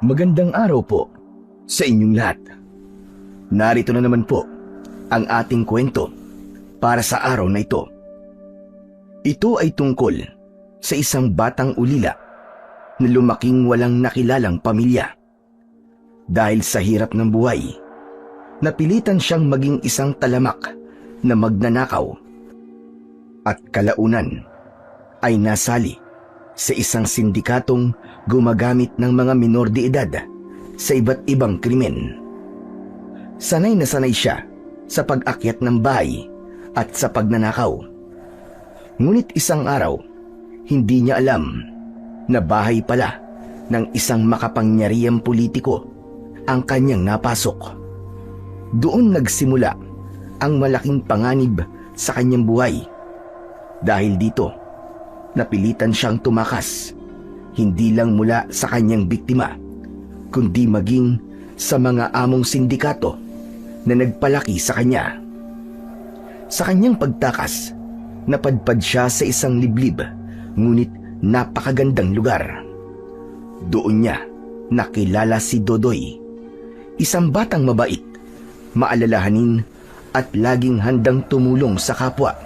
Magandang araw po sa inyong lahat. Narito na naman po ang ating kwento para sa araw na ito. Ito ay tungkol sa isang batang ulila na lumaking walang nakilalang pamilya. Dahil sa hirap ng buhay, napilitan siyang maging isang talamak na magnanakaw at kalaunan ay nasali sa isang sindikatong gumagamit ng mga minor de edad sa iba't ibang krimen. Sanay na sanay siya sa pag-akyat ng bahay at sa pagnanakaw. Ngunit isang araw, hindi niya alam na bahay pala ng isang makapangyarihang politiko ang kanyang napasok. Doon nagsimula ang malaking panganib sa kanyang buhay. Dahil dito, napilitan siyang tumakas, hindi lang mula sa kanyang biktima, kundi maging sa mga among sindikato na nagpalaki sa kanya. Sa kanyang pagtakas, napadpad siya sa isang liblib, ngunit napakagandang lugar. Doon niya nakilala si Dodoy, isang batang mabait, maalalahanin at laging handang tumulong sa kapwa.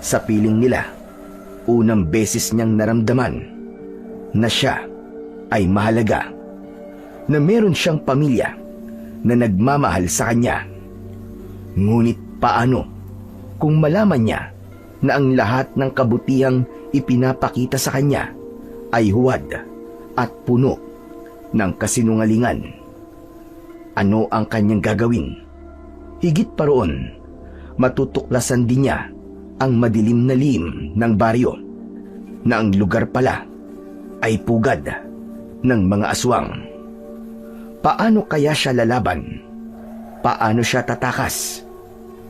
Sa piling nila, unang beses niyang naramdaman na siya ay mahalaga, na meron siyang pamilya na nagmamahal sa kanya. Ngunit paano kung malaman niya na ang lahat ng kabutihang ipinapakita sa kanya ay huwad at puno ng kasinungalingan? Ano ang kanyang gagawin? Higit pa roon, matutuklasan din niya ang madilim na lihim ng baryo, na ang lugar pala ay pugad ng mga aswang. Paano kaya siya lalaban? Paano siya tatakas?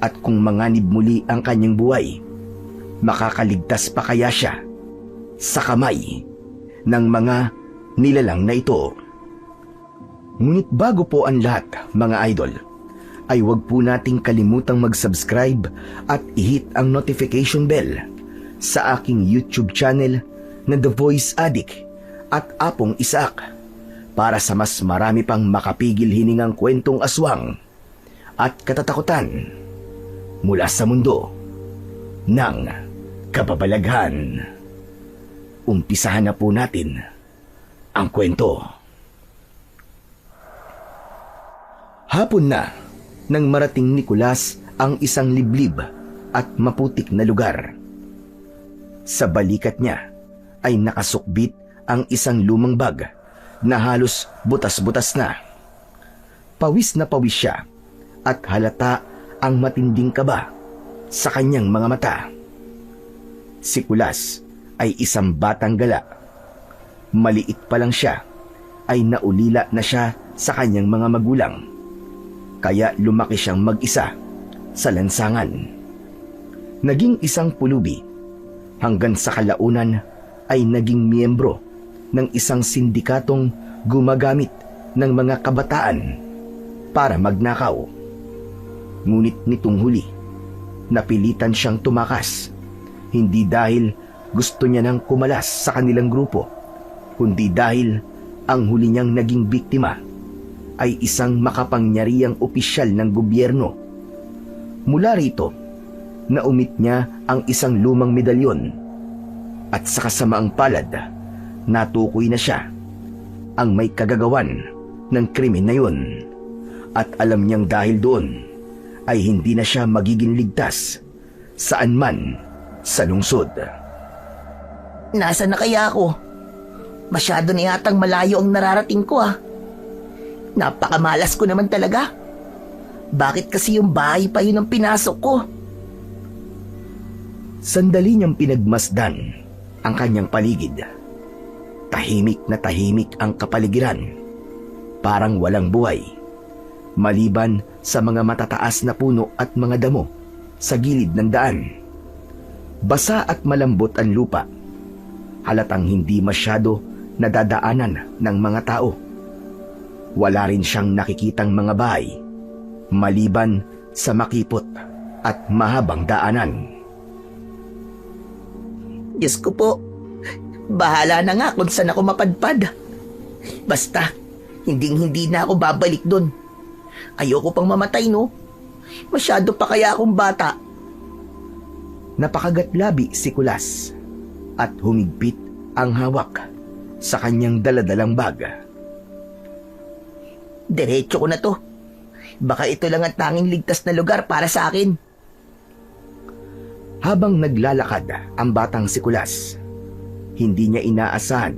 At kung manganib muli ang kanyang buhay, makakaligtas pa kaya siya sa kamay ng mga nilalang na ito? Ngunit bago po ang lahat, mga idol, ay huwag po nating kalimutang mag-subscribe at i-hit ang notification bell sa aking YouTube channel na The Voice Addict at Apong Isaac, para sa mas marami pang makapigil hiningang kwentong aswang at katatakutan mula sa mundo ng kababalaghan. Umpisahan na po natin ang kwento. Hapon na nang marating ni Nicolas ang isang liblib at maputik na lugar. Sa balikat niya ay nakasukbit ang isang lumang bag na halos butas-butas na. Pawis na pawis siya at halata ang matinding kaba sa kanyang mga mata. Si Kulas ay isang batang gala. Maliit pa lang siya ay naulila na siya sa kanyang mga magulang, kaya lumaki siyang mag-isa sa lansangan. Naging isang pulubi hanggang sa kalaunan ay naging miyembro ng isang sindikatong gumagamit ng mga kabataan para magnakaw. Ngunit nitong huli, napilitan siyang tumakas, hindi dahil gusto niya nang kumalas sa kanilang grupo, kundi dahil ang huli niyang naging biktima ay isang makapangyarihang opisyal ng gobyerno. Mula rito, naumit niya ang isang lumang medalyon, at sa kasamaang palad, natukoy na siya ang may kagagawan ng krimen na yun, at alam niyang dahil doon ay hindi na siya magiging ligtas saan man sa lungsod. Nasaan na kaya ako? Masyado na yatang malayo ang nararating ko Napakamalas ko naman talaga. Bakit kasi yung bahay pa yun ang pinasok ko? Sandali niyang pinagmasdan ang kanyang paligid. Tahimik na tahimik ang kapaligiran. Parang walang buhay, maliban sa mga matataas na puno at mga damo sa gilid ng daan. Basa at malambot ang lupa. Halatang hindi masyado nadadaanan ng mga tao. Wala rin siyang nakikitang mga bahay, maliban sa makipot at mahabang daanan. Diyos ko po, bahala na nga kung saan ako mapadpad. Basta, hindi na ako babalik doon. Ayoko pang mamatay, no? Masyado pa kaya akong bata. Napakagatlabi si Kulas at humigpit ang hawak sa kanyang daladalang bag. Diretso ko na to. Baka ito lang ang tanging ligtas na lugar para sa akin. Habang naglalakad ang batang si Kulas, hindi niya inaasahan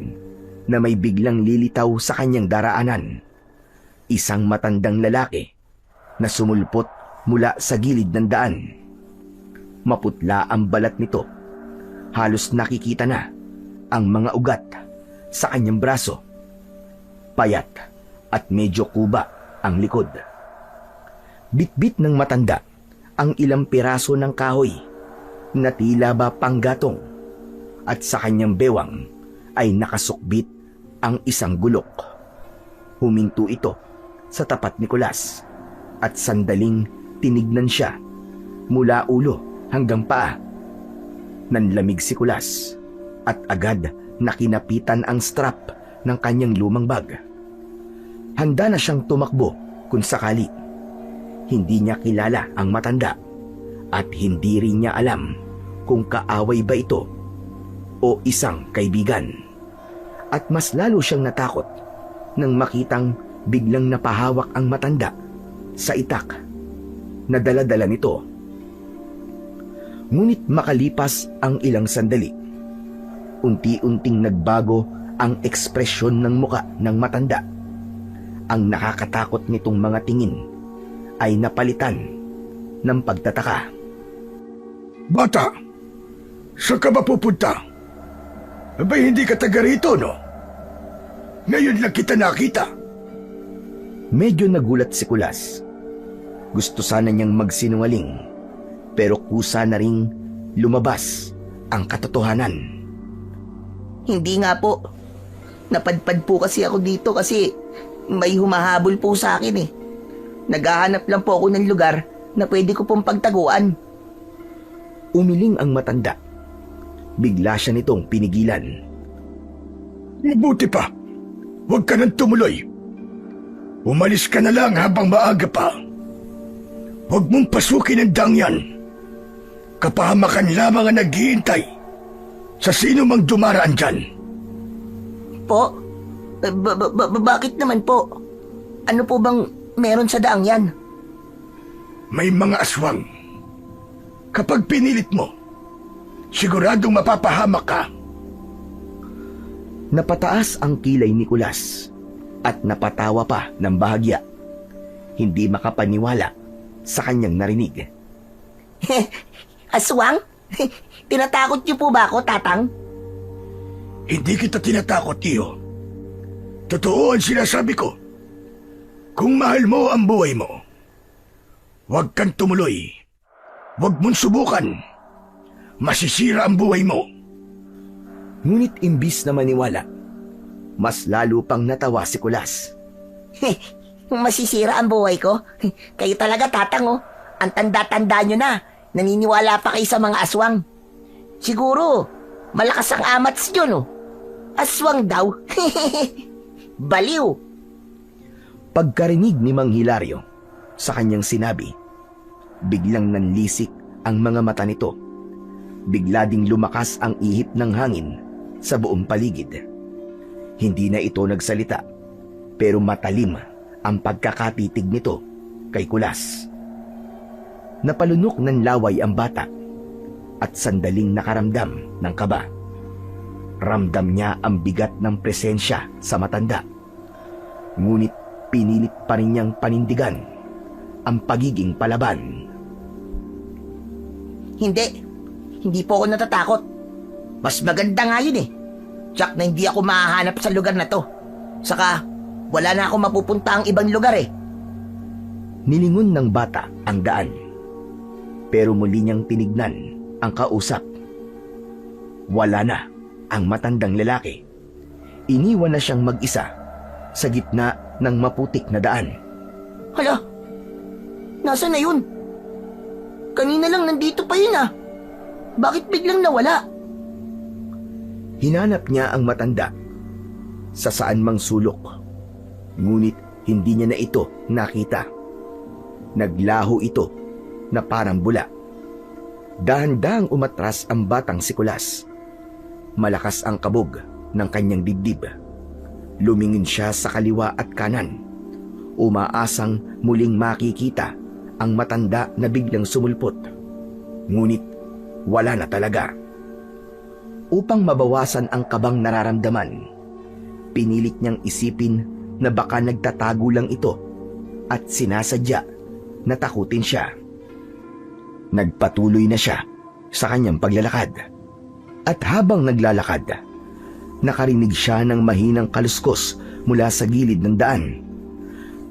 na may biglang lilitaw sa kanyang daraanan. Isang matandang lalaki na sumulpot mula sa gilid ng daan. Maputla ang balat nito. Halos nakikita na ang mga ugat sa kanyang braso. Payat at medyo kuba ang likod. Bitbit ng matanda ang ilang piraso ng kahoy na tila ba panggatong, at sa kanyang bewang ay nakasukbit ang isang gulok. Huminto ito sa tapat ni Kulas at sandaling tinignan siya mula ulo hanggang paa. Nanlamig si Kulas at agad nakinapitan ang strap ng kanyang lumang bag. Handa na siyang tumakbo kung sakali. Hindi niya kilala ang matanda at hindi rin niya alam kung kaaway ba ito o isang kaibigan. At mas lalo siyang natakot nang makitang biglang napahawak ang matanda sa itak na dala-dala nito. Ngunit makalipas ang ilang sandali, unti-unting nagbago ang ekspresyon ng muka ng matanda. Ang nakakatakot nitong mga tingin ay napalitan ng pagtataka. Bata, saan ka ba pupunta? Abay, hindi ka taga rito, no? Ngayon lang kita nakita. Medyo nagulat si Kulas. Gusto sana niyang magsinungaling, pero kusa na ring lumabas ang katotohanan. Hindi nga po. Napadpad po kasi ako dito kasi may humahabol po sa akin eh. Naghahanap lang po ako ng lugar na pwede ko pong pagtaguan. Umiling ang matanda. Bigla siya nitong pinigilan. Mabuti pa. Huwag ka nang tumuloy. Umalis ka na lang habang maaga pa. Huwag mong pasukin ang daang yan. Kapahamakan lamang ang naghihintay sa sino mang dumaraan dyan. Po? Bakit naman po? Ano po bang meron sa daang yan? May mga aswang. Kapag pinilit mo, siguradong mapapahamak ka. Napataas ang kilay ni Kulas at napatawa pa ng bahagya. Hindi makapaniwala sa kanyang narinig. Aswang? Tinatakot niyo po ba ako, Tatang? Hindi kita tinatakot, Iyo. Totoo ang sinasabi ko. Kung mahal mo ang buhay mo, huwag kang tumuloy. Huwag mong subukan. Masisira ang buhay mo. Ngunit imbis na maniwala, mas lalo pang natawa si Kulas. Masisira ang buhay ko? Kayo talaga, Tatang, oh. Ang tanda-tanda nyo na. Naniniwala pa kayo sa mga aswang. Siguro, malakas ang amats nyo, no? Aswang daw. Baliw. Pagkarinig ni Mang Hilario sa kanyang sinabi, biglang nanlisik ang mga mata nito. Bigla ding lumakas ang ihip ng hangin sa buong paligid. Hindi na ito nagsalita, pero matalim ang pagkakatitig nito kay Kulas. Napalunok ng laway ang bata at sandaling nakaramdam ng kaba. Ramdam niya ang bigat ng presensya sa matanda. Ngunit pinilit pa rin niyang panindigan ang pagiging palaban. Hindi po ako natatakot. Mas maganda nga yun eh. Tsak na hindi ako mahahanap sa lugar na to. Saka, wala na ako mapupunta ang ibang lugar eh. Nilingon ng bata ang daan. Pero muli niyang tinignan ang kausap. Wala na ang matandang lalaki. Iniwan na siyang mag-isa sa gitna ng maputik na daan. Hala, nasaan na yun? Kanina lang nandito pa yun ah. Bakit biglang nawala? Hinanap niya ang matanda. sa saan mang sulok. Ngunit hindi niya na ito nakita. Naglaho ito na parang bula. Dahan-dahang umatras ang batang si Kulas. Malakas ang kabog ng kanyang dibdib. Lumingin siya sa kaliwa at kanan. Umaasang muling makikita ang matanda na biglang sumulpot. Ngunit wala na talaga. Upang mabawasan ang kabang nararamdaman, pinilit niyang isipin na baka nagtatago lang ito at sinasadya na takutin siya. Nagpatuloy na siya sa kanyang paglalakad. At habang naglalakad, nakarinig siya ng mahinang kaluskos mula sa gilid ng daan.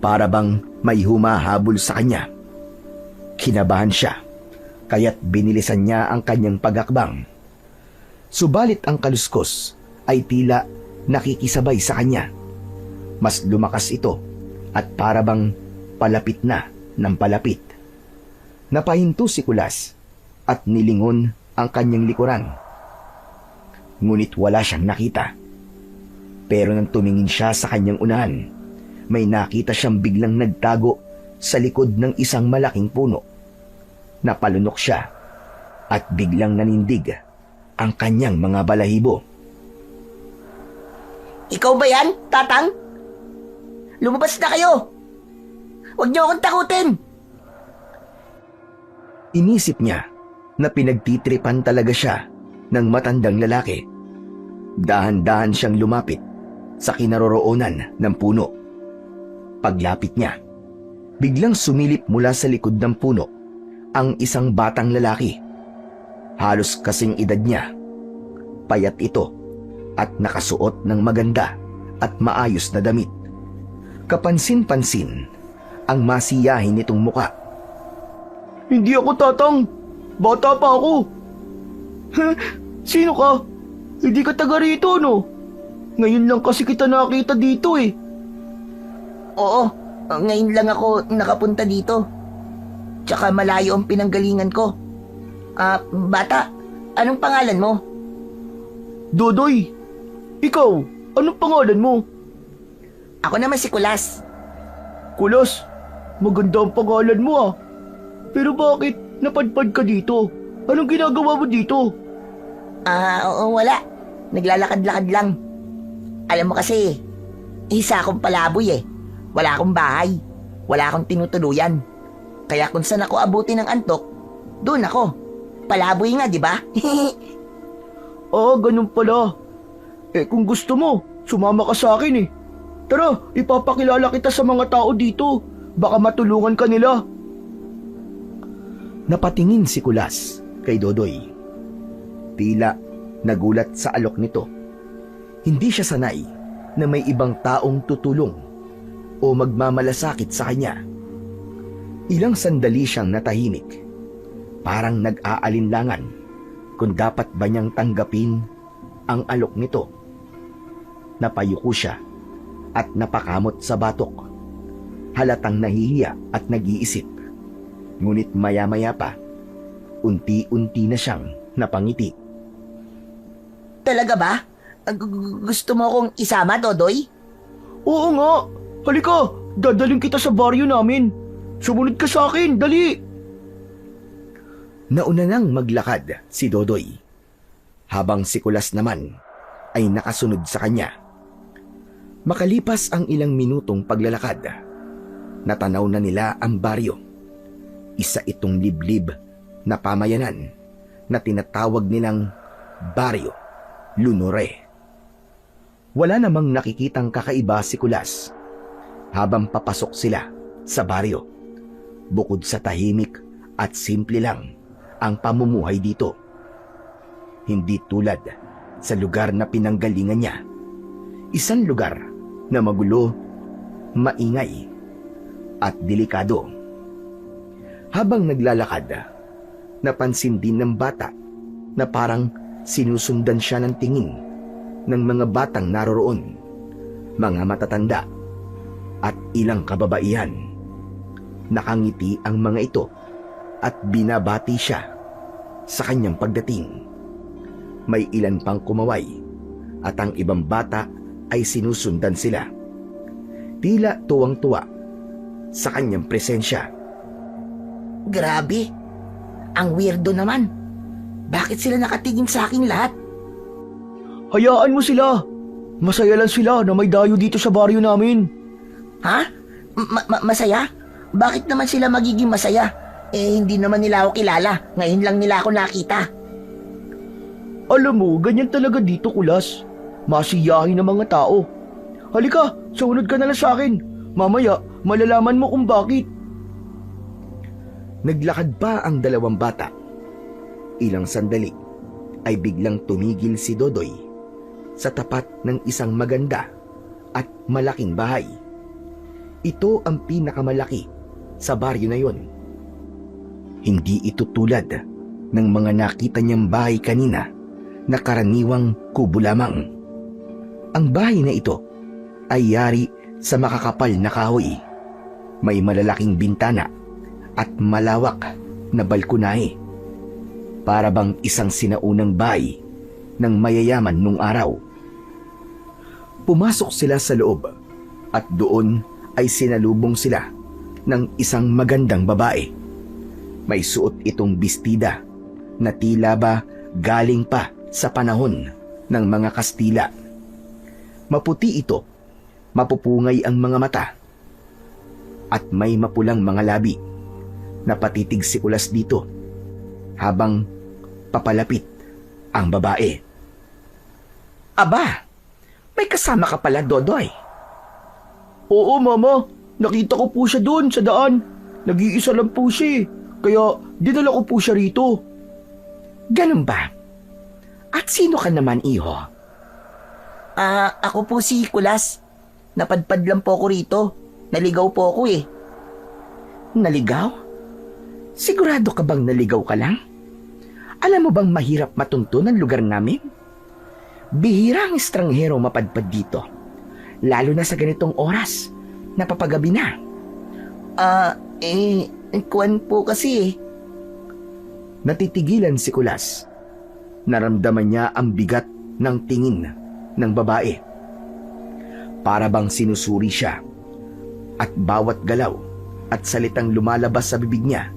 Para bang may humahabol sa kanya. Kinabahan siya, kaya't binilisan niya ang kanyang pagakbang. Subalit ang kaluskos ay tila nakikisabay sa kanya. Mas lumakas ito at para bang palapit na ng palapit. Napahinto si Kulas at nilingon ang kanyang likuran. Ngunit wala siyang nakita. Pero nang tumingin siya sa kanyang unahan, may nakita siyang biglang nagtago sa likod ng isang malaking puno. Napalunok siya at biglang nanindig ang kanyang mga balahibo. Ikaw ba yan, Tatang? Lumabas na kayo! Huwag niyo akong takutin! Inisip niya na pinagtitripan talaga siya ng matandang lalaki. Dahan-dahan siyang lumapit sa kinaroroonan ng puno. Paglapit niya, biglang sumilip mula sa likod ng puno ang isang batang lalaki. Halos kasing edad niya. Payat ito at nakasuot ng maganda at maayos na damit. Kapansin-pansin ang masiyahin nitong muka. Hindi ako Tatang. Bata pa ako. Sino ka? Hindi ka taga rito, no? Ngayon lang kasi kita nakita dito eh. Oo, ngayon lang ako nakapunta dito. Tsaka malayo ang pinanggalingan ko. Bata, anong pangalan mo? Dodoy, ikaw, anong pangalan mo? Ako naman si Kulas. Kulas, maganda ang pangalan mo ah. Pero bakit napadpad ka dito? Anong ginagawa mo dito? Oo, wala. Naglalakad-lakad lang. Alam mo kasi, isa akong palaboy eh. Wala akong bahay. Wala akong tinutuluyan. Kaya kung saan ako abuti ng antok, doon ako. Palaboy nga, di ba? Ganun pala. Kung gusto mo, sumama ka sa akin eh. Tara, ipapakilala kita sa mga tao dito. Baka matulungan ka nila. Napatingin si Kulas kay Dodoy. Tila nagulat sa alok nito. Hindi siya sanay na may ibang taong tutulong o magmamalasakit sa kanya. Ilang sandali siyang natahimik. Parang nag-aalinlangan kung dapat ba niyang tanggapin ang alok nito. Napayuko siya at napakamot sa batok. Halatang nahihiya at nag-iisip. Ngunit maya-maya pa, unti-unti na siyang napangiti. Talaga ba? Gusto mo akong isama, Dodoy? Oo nga. Halika, dadaling kita sa baryo namin. Sumunod ka sa akin, dali. Nauna nang maglakad si Dodoy, habang si Kulas naman ay nakasunod sa kanya. Makalipas ang ilang minutong paglalakad, natanaw na nila ang baryo. Isa itong liblib na pamayanan na tinatawag nilang Baryo Lunore. Wala namang nakikitang kakaiba si Kulas habang papasok sila sa baryo. Bukod sa tahimik at simple lang ang pamumuhay dito. Hindi tulad sa lugar na pinanggalingan niya. Isang lugar na magulo, maingay, at delikado. Habang naglalakad, napansin din ng bata na parang sinusundan siya ng tingin ng mga batang naroroon, mga matatanda, at ilang kababaihan. Nakangiti ang mga ito at binabati siya sa kanyang pagdating. May ilan pang kumaway at ang ibang bata ay sinusundan sila. Tila tuwang-tuwa sa kanyang presensya. Grabe. Ang weirdo naman. Bakit sila nakatingin sa akin lahat? Hayaan mo sila. Masaya lang sila na may dayo dito sa baryo namin. Ha? Masaya? Bakit naman sila magiging masaya? Eh, hindi naman nila ako kilala. Ngayon lang nila ako nakita. Alam mo, ganyan talaga dito, Kulas. Masiyahin ng mga tao. Halika, sumunod ka na lang sa akin. Mamaya, malalaman mo kung bakit. Naglakad pa ang dalawang bata. Ilang sandali ay biglang tumigil si Dodoy sa tapat ng isang maganda at malaking bahay. Ito ang pinakamalaki sa baryo na yon. Hindi ito tulad ng mga nakita niyang bahay kanina na karaniwang kubo lamang. Ang bahay na ito ay yari sa makakapal na kahoy. May malalaking bintana at malawak na balkonahe. Para bang isang sinaunang bahay ng mayayaman nung araw. Pumasok sila sa loob at doon ay sinalubong sila ng isang magandang babae. May suot itong bestida na tila ba galing pa sa panahon ng mga Kastila. Maputi ito, mapupungay ang mga mata, at may mapulang mga labi. Napatitig si Kulas dito habang papalapit ang babae. Aba, may kasama ka pala, Dodoy. Oo, Mama. Nakita ko po siya doon sa daan. Nag-iisa lang po siya eh. Kaya dinala ko po siya rito. Ganun ba? At sino ka naman, iho? Ako po si Kulas. Napadpad lang po ako rito. Naligaw po ako eh. Naligaw? Sigurado ka bang naligaw ka lang? Alam mo bang mahirap matunto ng lugar namin? Bihira ang estranghero mapadpad dito. Lalo na sa ganitong oras. Napapagabi na. Kuwan po kasi eh. Natitigilan si Kulas. Naramdaman niya ang bigat ng tingin ng babae. Para bang sinusuri siya. At bawat galaw at salitang lumalabas sa bibig niya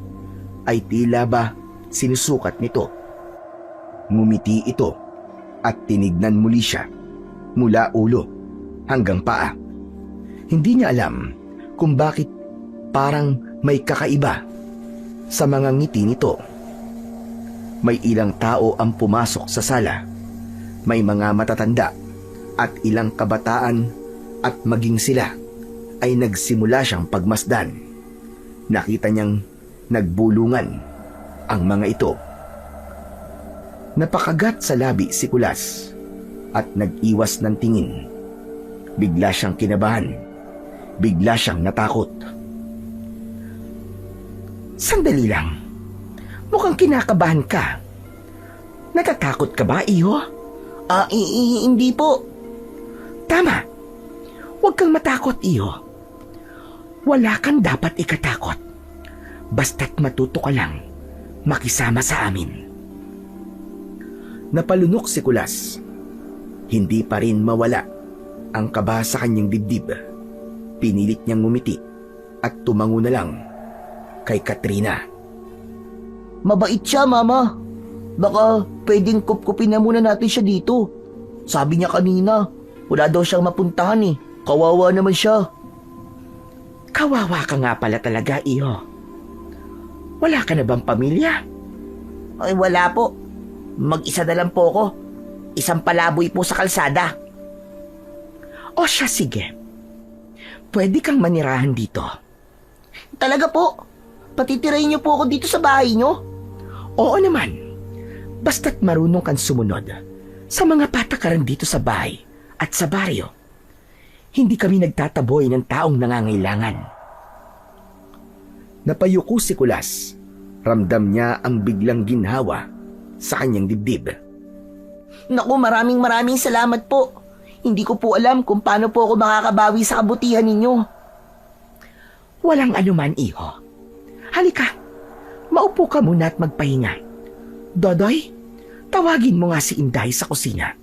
ay tila ba sinusukat nito. Ngumiti ito at tinignan muli siya mula ulo hanggang paa. Hindi niya alam kung bakit parang may kakaiba sa mga ngiti nito. May ilang tao ang pumasok sa sala. May mga matatanda at ilang kabataan at maging sila ay nagsimula siyang pagmasdan. Nakita niyang nagbulungan ang mga ito. Napakagat sa labi si Kulas at nag-iwas ng tingin. Bigla siyang kinabahan. Bigla siyang natakot. Sandali lang. Mukhang kinakabahan ka. Natatakot ka ba, iho? Hindi po. Tama. Huwag kang matakot, iho. Wala kang dapat ikatakot. Basta't matuto ka lang makisama sa amin. Napalunok si Kulas. Hindi pa rin mawala ang kaba sa kanyang dibdib. Pinilit niyang ngumiti at tumango na lang kay Katrina. Mabait siya, Mama. Baka pwedeng kupkupin na muna natin siya dito. Sabi niya kanina, wala daw siyang mapuntahan eh. Kawawa naman siya. Kawawa ka nga pala talaga, iho. Wala ka na bang pamilya? Ay, wala po. Mag-isa na lang po ako. Isang palaboy po sa kalsada. O siya, sige. Pwede kang manirahan dito. Talaga po? Patitirahin niyo po ako dito sa bahay niyo? Oo naman. Basta't marunong kang sumunod sa mga patakaran dito sa bahay at sa baryo. Hindi kami nagtataboy ng taong nangangailangan. Napayuko si Kulas. Ramdam niya ang biglang ginhawa sa kanyang dibdib. Naku, maraming salamat po. Hindi ko po alam kung paano po ako makakabawi sa kabutihan ninyo. Walang anuman, iho. Halika, maupo ka muna at magpahinga. Dodoy, tawagin mo nga si Inday sa kusina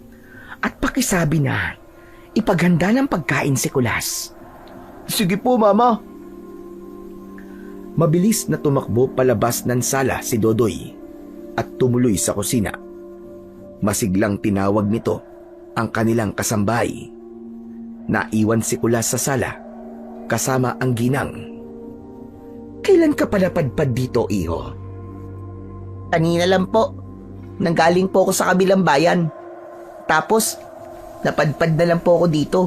at pakisabi na ipaganda ng pagkain si Kulas. Sige po, Mama. Mabilis na tumakbo palabas ng sala si Dodoy at tumuloy sa kusina. Masiglang tinawag nito ang kanilang kasambahay. Naiwan si Kulas sa sala kasama ang ginang. Kailan ka pala padpad dito, iho? Kanina lang po. Nanggaling po ako sa kabilang bayan. Tapos, napadpad na lang po ako dito.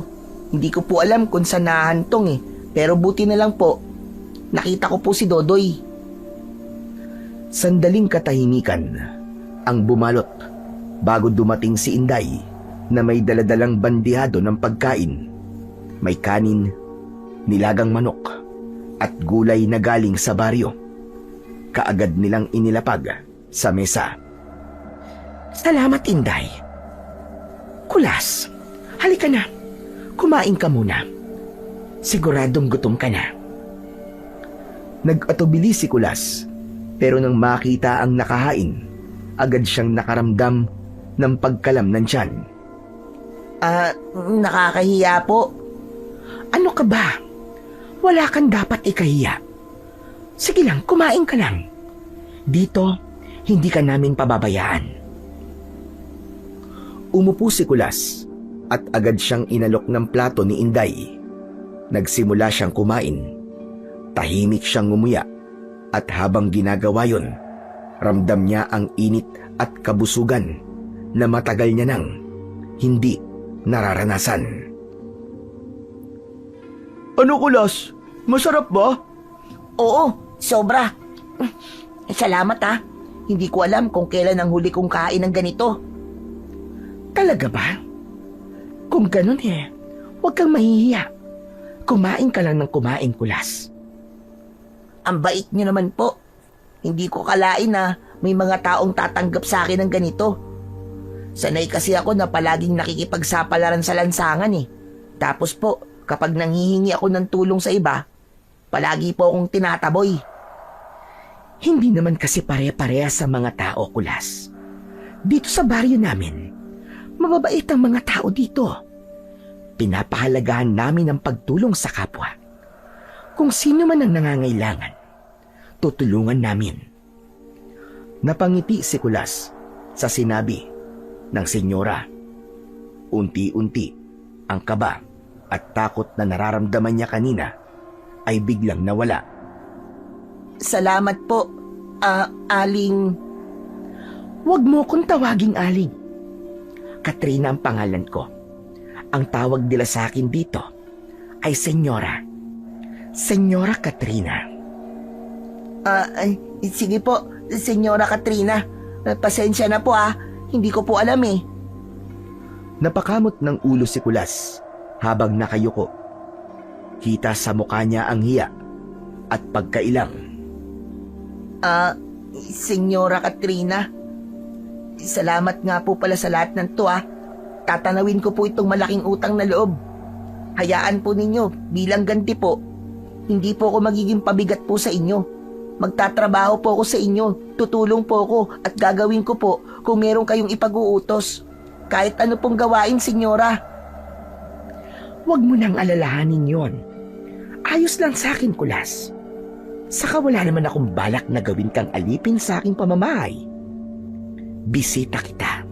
Hindi ko po alam kung saan nahantong eh. Pero buti na lang po, nakita ko po si Dodoy. Sandaling katahimikan ang bumalot bago dumating si Inday na may daladalang bandihado ng pagkain. May kanin, nilagang manok at gulay na galing sa baryo. Kaagad nilang inilapag sa mesa. Salamat, Inday. Kulas, halika na. Kumain ka muna. Siguradong gutom ka na. Nag-atubili si Kulas, pero nang makita ang nakahain, agad siyang nakaramdam ng pagkalam ng tiyan. Nakakahiya po. Ano ka ba? Wala kang dapat ikahiya. Sige lang, kumain ka lang. Dito, hindi ka namin pababayaan. Umupo si Kulas at agad siyang inalok ng plato ni Inday. Nagsimula siyang kumain. Tahimik siyang ngumuya at habang ginagawa yon, ramdam niya ang init at kabusugan na matagal niya nang hindi nararanasan. Ano, Kulas? Masarap ba? Oo, sobra. Salamat ha. Hindi ko alam kung kailan ang huli kong kain ng ganito. Talaga ba? Kung ganun huwag kang mahihiya. Kumain ka lang ng kumain, Kulas. Ang bait niyo naman po. Hindi ko kalain na may mga taong tatanggap sa akin ng ganito. Sanay kasi ako na palaging nakikipagsapalaran sa lansangan eh. Tapos po, kapag nanghihingi ako ng tulong sa iba, palagi po akong tinataboy. Hindi naman kasi pare-pareha sa mga tao, Kulas. Dito sa baryo namin, mababait ang mga tao dito. Pinapahalagahan namin ang pagtulong sa kapwa. Kung sino man ang nangangailangan, tutulungan namin. Napangiti si Kulas sa sinabi ng senyora. Unti-unti ang kaba at takot na nararamdaman niya kanina ay biglang nawala. Salamat po, Aling. Huwag mo kong tawaging Aling. Katrina ang pangalan ko. Ang tawag nila sa akin dito ay Senyora. Senyora Katrina. Sige po, Senyora Katrina. Pasensya na po Hindi ko po alam eh. Napakamot ng ulo si Kulas habang nakayuko. Kita sa mukha niya ang hiya at pagkailang. Senyora Katrina. Salamat nga po pala sa lahat ng to Tatanawin ko po itong malaking utang na loob. Hayaan po ninyo, bilang ganti po, hindi po ako magiging pabigat po sa inyo. Magtatrabaho po ako sa inyo, tutulong po ako at gagawin ko po kung meron kayong ipag-uutos. Kahit ano pong gawain, senyora. Huwag mo nang alalahanin yon. Ayos lang sa akin, Kulas. Saka wala naman akong balak na gawin kang alipin sa aking pamamahay. Bisita kita.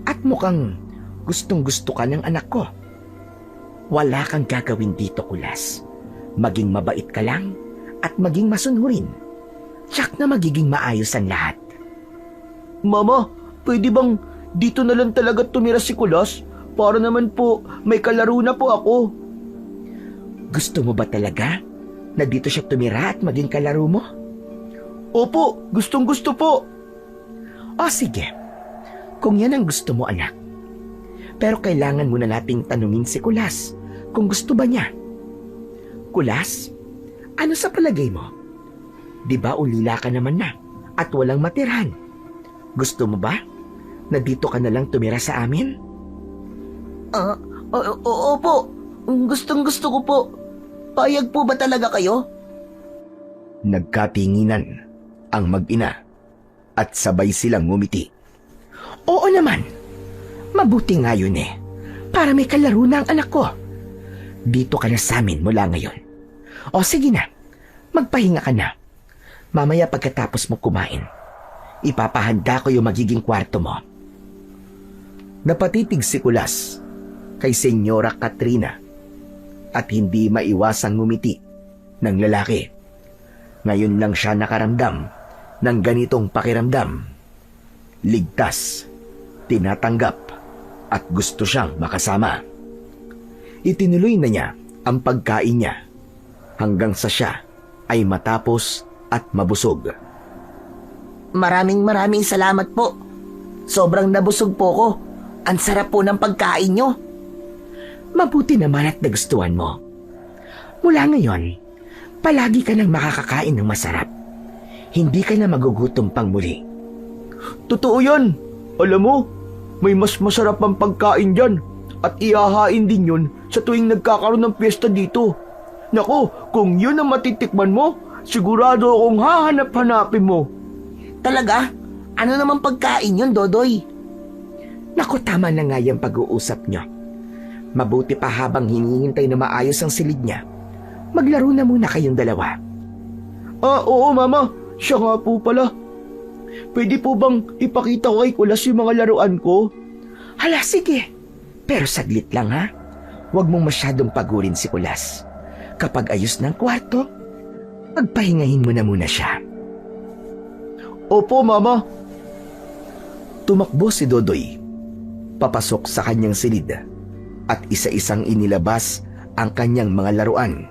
At mukhang gustong-gusto ka ng anak ko. Wala kang gagawin dito, Kulas. Maging mabait ka lang at maging masunhurin. Tiyak na magiging maayos ang lahat. Mama, pwede bang dito na lang talaga tumira si Kulas? Para naman po may kalaro na po ako. Gusto mo ba talaga na dito siya tumira at maging kalaro mo? Opo, gustong-gusto po. O sige, kung yan ang gusto mo, anak. Pero kailangan muna nating tanungin si Kulas kung gusto ba niya. Kulas, ano sa palagay mo? Di ba ulila ka naman na at walang matirhan? Gusto mo ba na dito ka na lang tumira sa amin? Opo. Gustong-gusto ko po. Payag po ba talaga kayo? Nagkatinginan ang mag-ina at sabay silang ngumiti. Oo naman. Mabuti nga yun para may kalaro na ang anak ko. Dito ka na sa amin mula ngayon. O sige na, magpahinga ka na. Mamaya pagkatapos mo kumain, ipapahanda ko yung magiging kwarto mo. Napatitig si Kulas kay Senyora Katrina at hindi maiwasang ngumiti ng lalaki. Ngayon lang siya nakaramdam ng ganitong pakiramdam. Ligtas, tinatanggap at gusto siyang makasama. Itinuloy na niya ang pagkain niya hanggang sa siya ay matapos at mabusog. Maraming salamat po. Sobrang nabusog po ko. Ang sarap po ng pagkain nyo. Mabuti naman at nagustuhan mo. Mula ngayon, palagi ka nang makakakain ng masarap. Hindi ka na magugutom pang muli. Totoo yan. Alam mo, may mas masarap ang pagkain dyan at ihahain din yun sa tuwing nagkakaroon ng piyesta dito. Nako, kung yun ang matitikman mo, sigurado akong hahanap-hanapin mo. Talaga? Ano naman pagkain yun, Dodoy? Naku, tama na nga yung pag-uusap niyo. Mabuti pa habang hinihintay na maayos ang silid niya. Maglaro na muna kayong dalawa. Oo, Mama. Siya nga po pala. Pwede po bang ipakita ko kay Kulas yung mga laruan ko? Hala, sige. Pero saglit lang ha. Huwag mong masyadong pagurin si Kulas. Kapag ayos ng kwarto, pagpahingahin mo na muna siya. Opo, Mama. Tumakbo si Dodoy papasok sa kanyang silid at isa-isang inilabas ang kanyang mga laruan.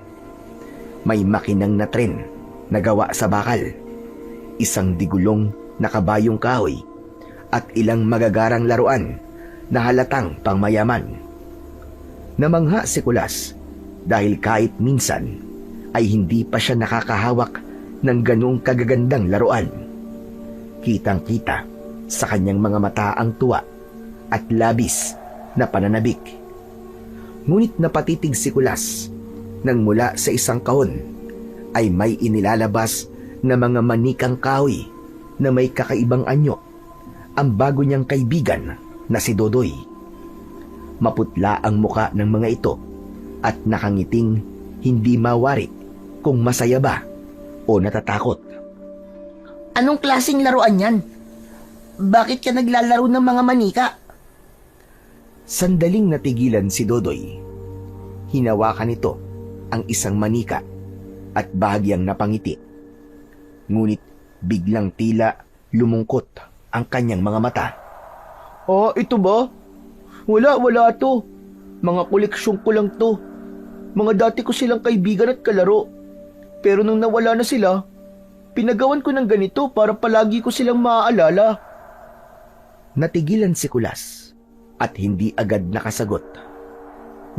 May makinang na tren na gawa sa bakal, isang digulong na kabayong kahoy at ilang magagarang laruan na halatang pangmayaman. Namangha si Kulas dahil kahit minsan ay hindi pa siya nakakahawak ng ganung kagagandang laruan. Kitang-kita sa kanyang mga mata ang tuwa at labis na pananabik. Ngunit napatitig si Kulas nang mula sa isang kahon ay may inilalabas na mga manikang kahoy na may kakaibang anyo ang bago niyang kaibigan na si Dodoy. Maputla ang muka ng mga ito at nakangiting hindi mawari kung masaya ba o natatakot. Anong klaseng laruan yan? Bakit ka naglalaro ng mga manika? Sandaling natigilan si Dodoy. Hinawakan nito ang isang manika at bahagyang napangiti. Ngunit biglang tila lumungkot ang kanyang mga mata. Ito ba? Wala to. Mga koleksyon ko lang to. Mga dati ko silang kaibigan at kalaro. Pero nung nawala na sila, pinagawan ko ng ganito para palagi ko silang maaalala. Natigilan si Kulas at hindi agad nakasagot.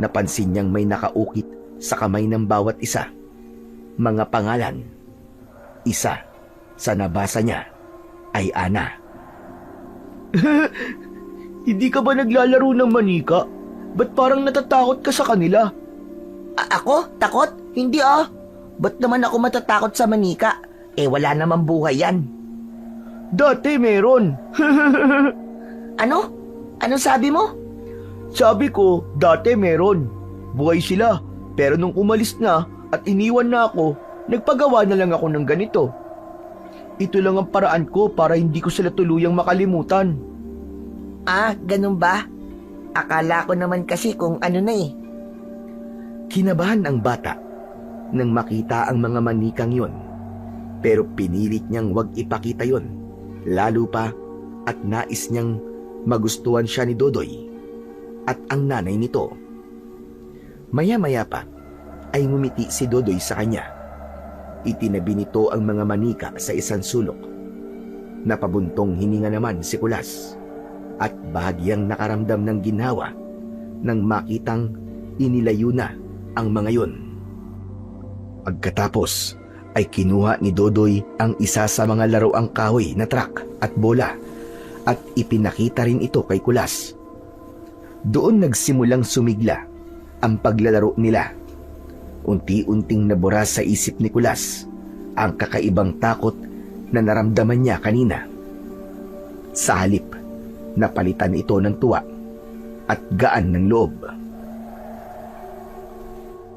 Napansin niyang may nakaukit sa kamay ng bawat isa. Mga pangalan. Isa sa nabasa niya ay Ana. Hindi ka ba naglalaro ng manika? Ba't parang natatakot ka sa kanila? Ako? Takot? Hindi ah. Ba't naman ako matatakot sa manika? Wala namang buhay yan. Dati meron. Ano? Anong sabi mo? Sabi ko, dati meron. Buhay sila. Pero nung umalis na at iniwan na ako, nagpagawa na lang ako ng ganito. Ito lang ang paraan ko para hindi ko sila tuluyang makalimutan. Ganun ba? Akala ko naman kasi kung ano na eh. Kinabahan ang bata nang makita ang mga manikang yon. Pero pinilit niyang wag ipakita yon. Lalo pa at nais niyang magustuhan siya ni Dodoy at ang nanay nito. Maya-maya pa ay ngumiti si Dodoy sa kanya. Itinabi nito ang mga manika sa isang sulok. Napabuntong hininga naman si Kulas at bahagyang nakaramdam ng ginhawa nang makitang inilayo na ang mga yon. Pagkatapos ay kinuha ni Dodoy ang isa sa mga laruang kahoy na truck at bola at ipinakita rin ito kay Kulas. Doon nagsimulang sumigla ang paglalaro nila. Unti-unting nabura sa isip ni Kulas ang kakaibang takot na naramdaman niya kanina. Sa halip, napalitan ito ng tuwa. at gaan ng loob.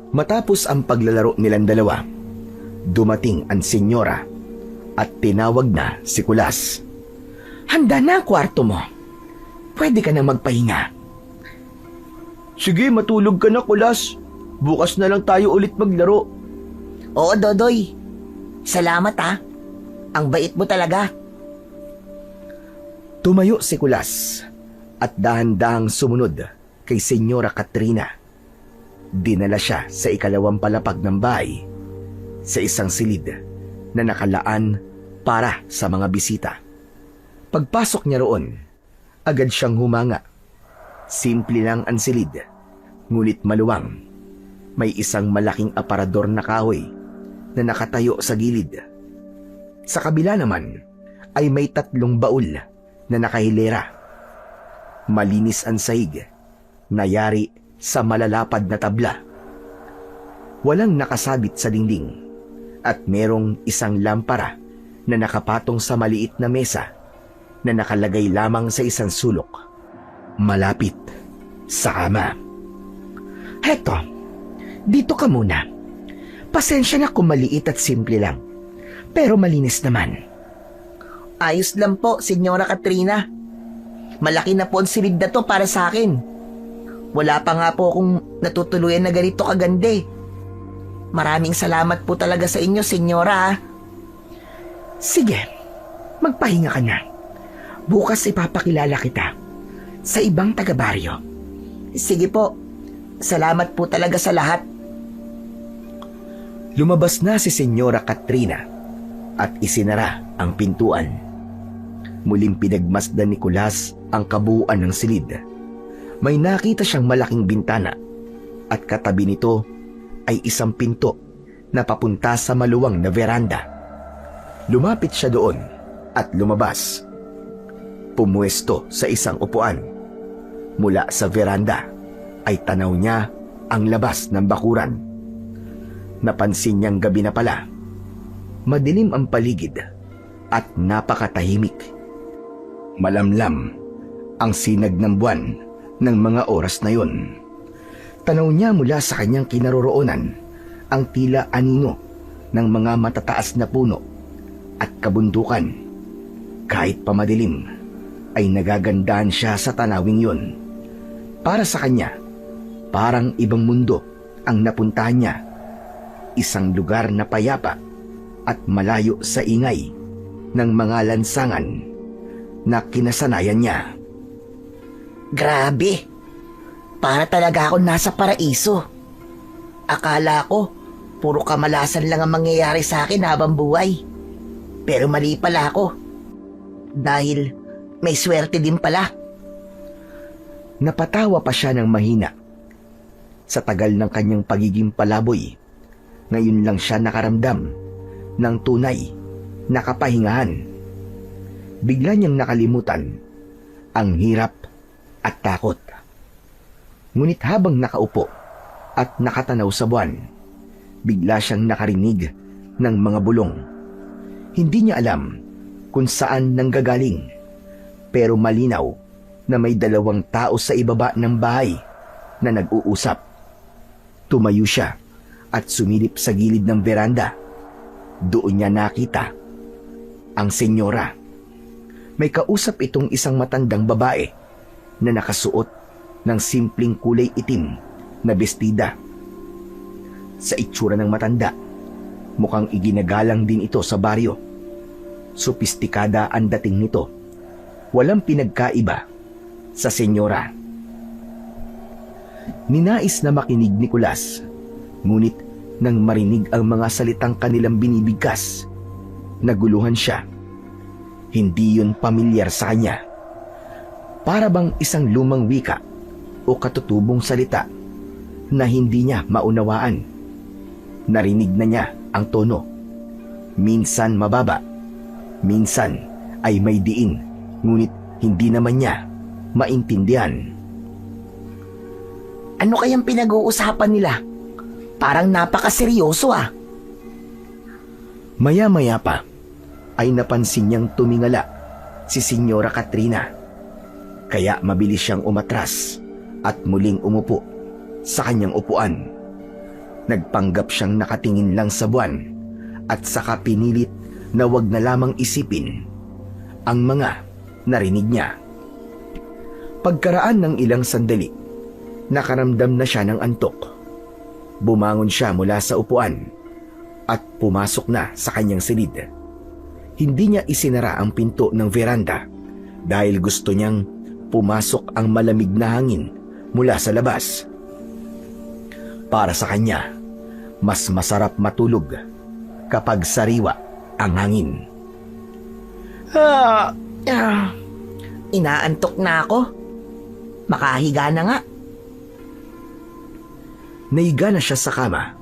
Matapos ang paglalaro nilang dalawa, dumating ang senyora at tinawag na si Kulas. Handa na ang kwarto mo. Pwede ka na magpahinga. Sige, matulog ka na, Kulas. Bukas na lang tayo ulit maglaro. Oo, Dodoy. Salamat ha. Ang bait mo talaga. Tumayo si Kulas at dahan-dahang sumunod kay Senyora Katrina. Dinala siya sa ikalawang palapag ng bahay sa isang silid na nakalaan para sa mga bisita. Pagpasok niya roon, agad siyang humanga. Simple lang ang silid, ngunit maluwang. May isang malaking aparador na kahoy na nakatayo sa gilid. Sa kabila naman ay may 3 baul na nakahilera. Malinis ang sahig, nayari sa malalapad na tabla. Walang nakasabit sa dingding at merong isang lampara na nakapatong sa maliit na mesa na nakalagay lamang sa isang sulok, malapit sa kama. Heto, dito ka muna. Pasensya na kung maliit at simple lang, pero malinis naman. Ayos lang po, Senyora Katrina. Malaki na po ang silid na to para sa akin. Wala pa nga po akong natutuluyan na ganito kaganda eh. Maraming salamat po talaga sa inyo, Senyora. Sige, magpahinga ka na. Bukas ipapakilala kita sa ibang taga-baryo. Sige po, salamat po talaga sa lahat. Lumabas na si Senyora Katrina at isinara ang pintuan. Muling pinagmasdan ni Kulas ang kabuuan ng silid. May nakita siyang malaking bintana at katabi nito ay isang pinto na papunta sa maluwang na veranda. Lumapit siya doon at lumabas. Pumuesto sa isang upuan. Mula sa veranda ay tanaw niya ang labas ng bakuran. Napansin niyang gabi na pala. Madilim ang paligid at napakatahimik. Malamlam ang sinag ng buwan ng mga oras na yon. Tanaw niya mula sa kanyang kinaroroonan ang tila anino ng mga matataas na puno at kabundukan. Kahit pamadilim, ay nagagandahan siya sa tanawing yon. Para sa kanya, parang ibang mundo ang napuntahan niya. Isang lugar na payapa at malayo sa ingay ng mga lansangan na kinasanayan niya. Grabe! Para talaga ako nasa paraiso. Akala ko, puro kamalasan lang ang mangyayari sa akin habang buhay. Pero mali pala ako. Dahil may swerte din pala. Napatawa pa siya ng mahina. Sa tagal ng kanyang pagiging palaboy, ngayon lang siya nakaramdam ng tunay na kapahingahan. Bigla niyang nakalimutan ang hirap at takot. Ngunit habang nakaupo at nakatanaw sa buwan, bigla siyang nakarinig ng mga bulong. Hindi niya alam kung saan nanggagaling, pero malinaw na may 2 tao sa ibaba ng bahay na nag-uusap. Tumayo siya at sumilip sa gilid ng veranda. Doon niya nakita ang senyora. May kausap itong isang matandang babae na nakasuot ng simpleng kulay itim na bestida. Sa itsura ng matanda, mukhang iginagalang din ito sa baryo. Sopistikada ang dating nito. Walang pinagkaiba sa senyora. Ninais na makinig ni Kulas, ngunit nang marinig ang mga salitang kanilang binibigkas, naguluhan siya. Hindi yun pamilyar sa kanya. Para bang isang lumang wika o katutubong salita na hindi niya maunawaan. Narinig na niya ang tono. Minsan mababa, minsan ay may diin, ngunit hindi naman niya maintindihan. Ano kayang pinag-uusapan nila? Parang napakaseryoso ah. Maya-maya pa ay napansin niyang tumingala si Senyora Katrina. Kaya mabilis siyang umatras at muling umupo sa kanyang upuan. Nagpanggap siyang nakatingin lang sa buwan at saka pinilit na wag na lamang isipin ang mga narinig niya. Pagkaraan ng ilang sandali, nakaramdam na siya ng antok. Bumangon siya mula sa upuan at pumasok na sa kanyang silid. Hindi niya isinara ang pinto ng veranda dahil gusto niyang pumasok ang malamig na hangin mula sa labas. Para sa kanya, mas masarap matulog kapag sariwa ang hangin. Inaantok na ako. Makahiga na nga. Naiga na siya sa kama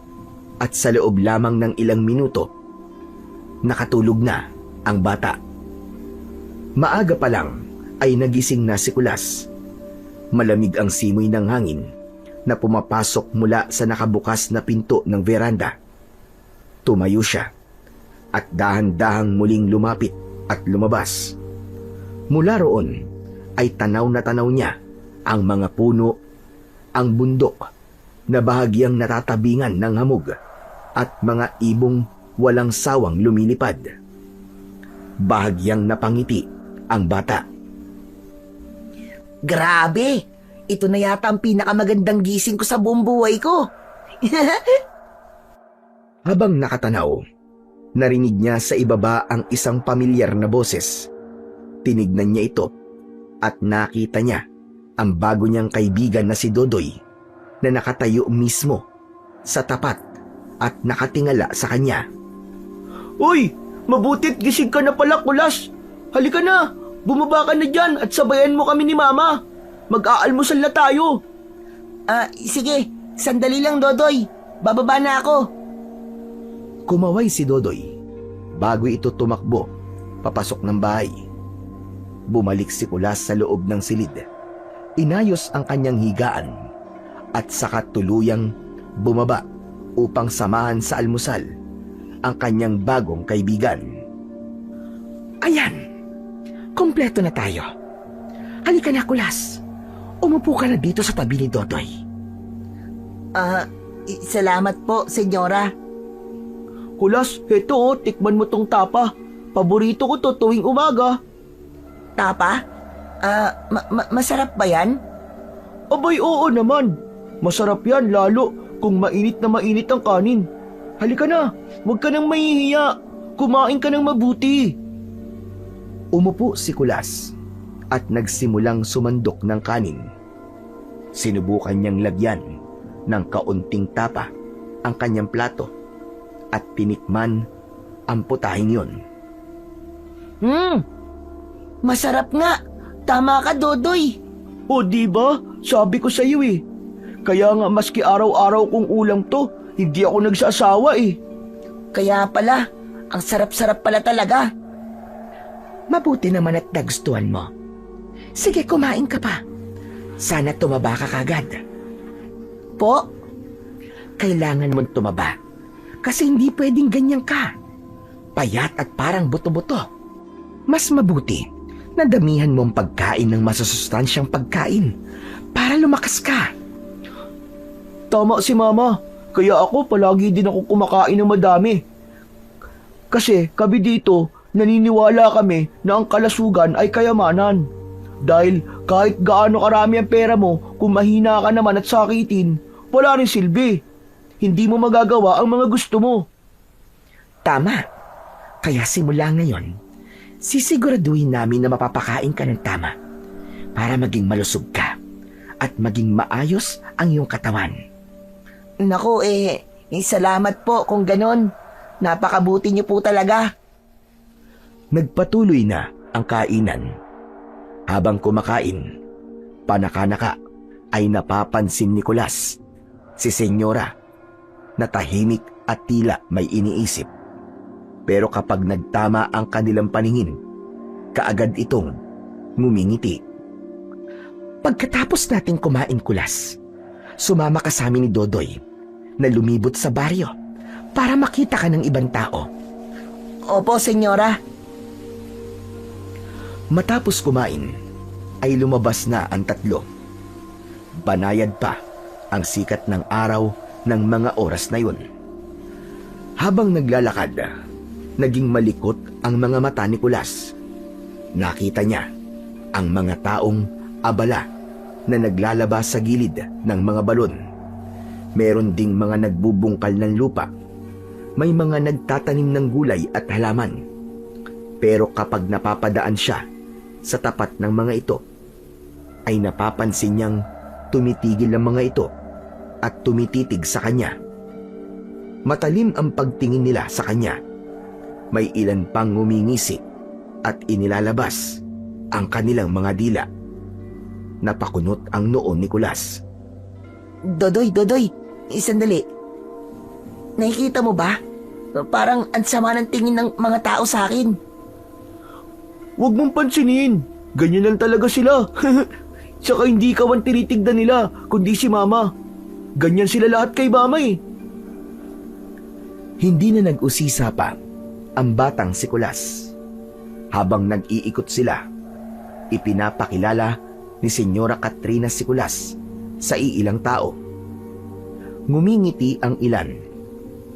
at sa loob lamang ng ilang minuto, nakatulog na ang bata. Maaga pa lang ay nagising na si Kulas. Malamig ang simoy ng hangin na pumapasok mula sa nakabukas na pinto ng veranda. Tumayo siya at dahan-dahang muling lumapit at lumabas. Mula roon ay tanaw na tanaw niya ang mga puno, ang bundok na bahagyang natatabingan ng hamog at mga ibong walang sawang lumilipad. Bahagyang napangiti ang bata. Grabe! Ito na yata ang pinakamagandang gising ko sa buong buhay ko. Habang nakatanaw, narinig niya sa ibaba ang isang pamilyar na boses. Tinignan niya ito at nakita niya ang bago niyang kaibigan na si Dodoy na nakatayo mismo sa tapat at nakatingala sa kanya. Uy! Mabuti't gising ka na pala, Kulas. Halika na! Bumaba ka na dyan at sabayan mo kami ni Mama. Mag-aalmusal na tayo. Sige. Sandali lang, Dodoy. Bababa na ako. Kumaway si Dodoy bago ito tumakbo papasok ng bahay. Bumalik si Kulas sa loob ng silid. Inayos ang kanyang higaan at saka tuluyang bumaba upang samahan sa almusal ang kanyang bagong kaibigan. Ayan, kompleto na tayo. Halika na, Kulas. Umupo ka na dito sa tabi ni Dodoy. Salamat po, senyora. Kulas, heto tikman mo tong tapa. Paborito ko to tuwing umaga. Tapa? Masarap ba yan? Abay, oo naman. Masarap yan lalo kung mainit na mainit ang kanin. Halika na, huwag ka nang mahihiya. Kumain ka ng mabuti. Umupo si Kulas at nagsimulang sumandok ng kanin. Sinubukan niyang lagyan ng kaunting tapa ang kanyang plato at tinikman ang putahing yun. Masarap nga. Tama ka, Dodoy. O diba? Sabi ko sa iyo eh. Kaya nga maski araw-araw kong ulam to, hindi ako nagsasawa eh. Kaya pala, ang sarap-sarap pala talaga. Mabuti naman at nagustuhan mo. Sige, kumain ka pa. Sana tumaba ka kagad. Po? Kailangan mong tumaba. Kasi hindi pwedeng ganyan ka. Payat at parang buto-buto. Mas mabuti na damihan mo ang pagkain ng masasustansyang pagkain para lumakas ka. Tama si Mama. Kaya ako palagi din ako kumakain ng madami. Kasi kami dito, naniniwala kami na ang kalasugan ay kayamanan. Dahil kahit gaano karami ang pera mo, kung mahina ka naman at sakitin, wala rin silbi. Hindi mo magagawa ang mga gusto mo. Tama. Kaya simula ngayon, sisiguraduhin namin na mapapakain ka ng tama para maging malusog ka at maging maayos ang iyong katawan. Naku, salamat po kung ganon. Napakabuti niyo po talaga. Nagpatuloy na ang kainan. Habang kumakain, panaka-naka ay napapansin ni Kulas si Senyora na tahimik at tila may iniisip. Pero kapag nagtama ang kanilang paningin, kaagad itong ngumingiti. Pagkatapos nating kumain, Kulas, sumama ka sa amin ni Dodoy na lumibot sa baryo para makita ka ng ibang tao. Opo, senyora. Matapos kumain, ay lumabas na ang tatlo. banayad pa ang sikat ng araw ng mga oras na yun. Habang naglalakad, naging malikot ang mga mata ni Kulas. Nakita niya ang mga taong abala na naglalabas sa gilid ng mga balon. Meron ding mga nagbubungkal ng lupa. May mga nagtatanim ng gulay at halaman. Pero kapag napapadaan siya sa tapat ng mga ito, ay napapansin niyang tumitigil ang mga ito at tumititig sa kanya. Matalim ang pagtingin nila sa kanya. May ilan pang ngumingisi at inilalabas ang kanilang mga dila. Napakunot ang noo ni Kulas. Dodoy, sandali. Nakikita mo ba? Parang ang sama ng tingin ng mga tao sa akin. Huwag mong pansinin. Ganyan lang talaga sila. Tsaka hindi ka man tinitignan nila, kundi si Mama. Ganyan sila lahat kay Mama eh. Hindi na nag-usisa pa ang batang si Kulas. Habang nag-iikot sila, ipinapakilala ni Senyora Katrina si Kulas sa iilang tao. Ngumingiti ang ilan,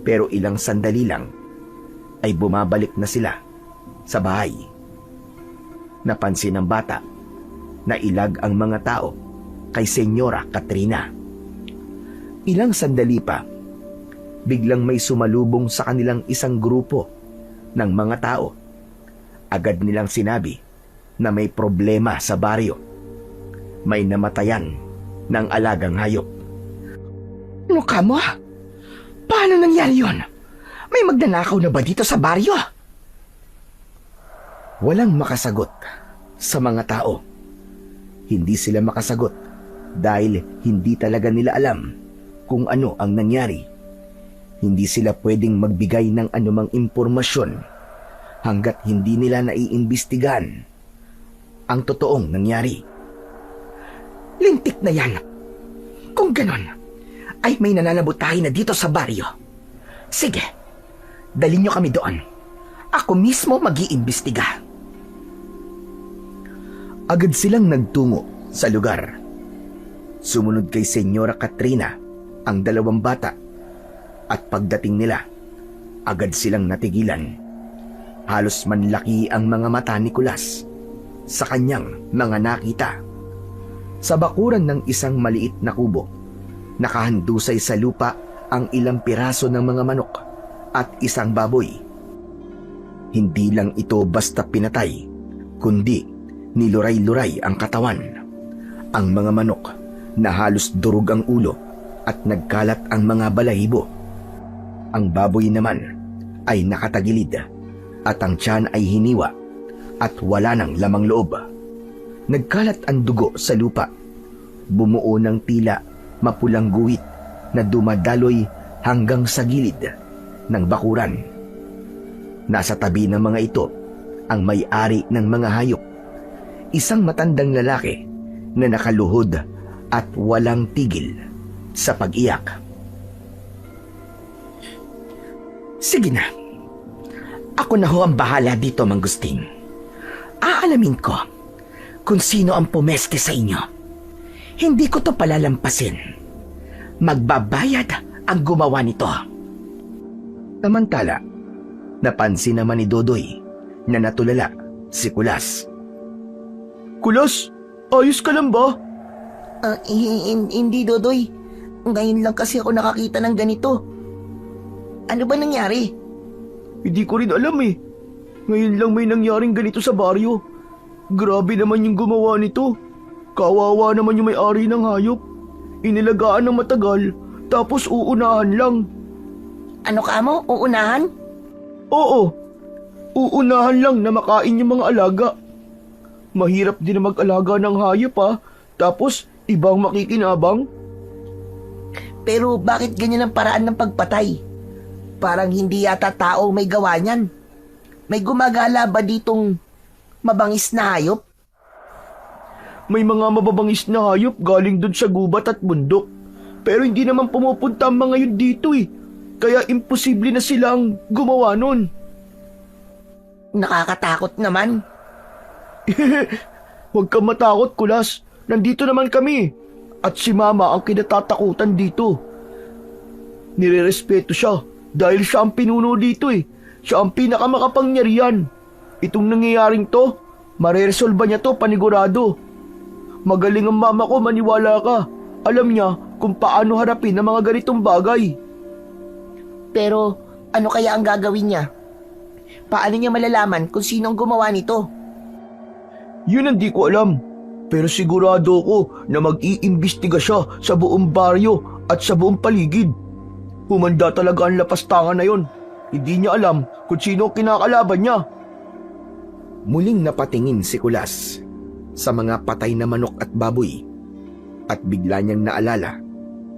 pero ilang sandali lang ay bumabalik na sila sa bahay. Napansin ng bata na ilag ang mga tao kay Senyora Katrina. Ilang sandali pa, biglang may sumalubong sa kanilang isang grupo ng mga tao. Agad nilang sinabi na may problema sa baryo. May namatayan ng alagang hayop. Ano ka mo? Paano nangyari yun? May magnanakaw na ba dito sa baryo? Walang makasagot sa mga tao. Hindi sila makasagot dahil hindi talaga nila alam kung ano ang nangyari. Hindi sila pwedeng magbigay ng anumang impormasyon hanggat hindi nila naiimbestigahan ang totoong nangyari. Lintik na yan. Kung ganon, ay may nananabutahin na dito sa baryo. Sige, dalhin niyo kami doon. Ako mismo mag-iimbestiga. Agad silang nagtungo sa lugar. Sumunod kay Senyora Katrina ang dalawang bata at pagdating nila, agad silang natigilan. Halos manlaki ang mga mata ni Kulas sa kanyang mga nakita. Sa bakuran ng isang maliit na kubo, nakahandusay sa lupa ang ilang piraso ng mga manok at isang baboy. Hindi lang ito basta pinatay, kundi niluray-luray ang katawan. Ang mga manok na halos durog ang ulo at nagkalat ang mga balahibo. Ang baboy naman ay nakatagilid at ang tiyan ay hiniwa at wala nang lamang loob. Nagkalat ang dugo sa lupa. Bumuo ng tila mapulang guhit na dumadaloy hanggang sa gilid ng bakuran. Nasa tabi ng mga ito ang may-ari ng mga hayop. Isang matandang lalaki na nakaluhod at walang tigil sa pag-iyak. Sige na. Ako na ho ang bahala dito, Manggusting. Aalamin ko kung sino ang pumeste sa inyo. Hindi ko to palalampasin. Magbabayad ang gumawa nito. Samantala, napansin naman ni Dodoy na natulala si Kulas. Kulas, ayos ka lang ba? Hindi, Dodoy. Ngayon lang kasi ako nakakita ng ganito. Ano ba nangyari? Hindi ko rin alam eh. Ngayon lang may nangyaring ganito sa baryo. Grabe naman yung gumawa nito. Kawawa naman yung may-ari ng hayop. Inilagaan ng matagal, tapos uunahan lang. Ano ka mo? Uunahan? Oo, uunahan lang na makain yung mga alaga. Mahirap din na mag-alaga ng hayop ha, tapos ibang makikinabang. Pero bakit ganyan ang paraan ng pagpatay? Parang hindi yata tao may gawa niyan. May gumagala ba ditong mabangis na hayop? May mga mababangis na hayop galing dun sa gubat at bundok. Pero hindi naman pumupunta ang mga yun dito eh. Kaya imposible na silang gumawa nun. Nakakatakot naman. Huwag kang matakot, Kulas. Nandito naman kami. At si Mama ang kinatatakutan dito. Nirerespeto siya dahil siya ang pinuno dito eh. Siya ang pinakamakapangyarihan. Itong nangyayaring to, mareresolba niya to panigurado. Magaling ang mama ko, maniwala ka. Alam niya kung paano harapin ang mga ganitong bagay. Pero ano kaya ang gagawin niya? Paano niya malalaman kung sino ang gumawa nito? Yun ang di ko alam. Pero sigurado ko na mag-iimbestiga siya sa buong baryo at sa buong paligid. Humanda talaga ang lapastangan na yon. Hindi niya alam kung sino ang kinakalaban niya. Muling napatingin si Kulas sa mga patay na manok at baboy at bigla niyang naalala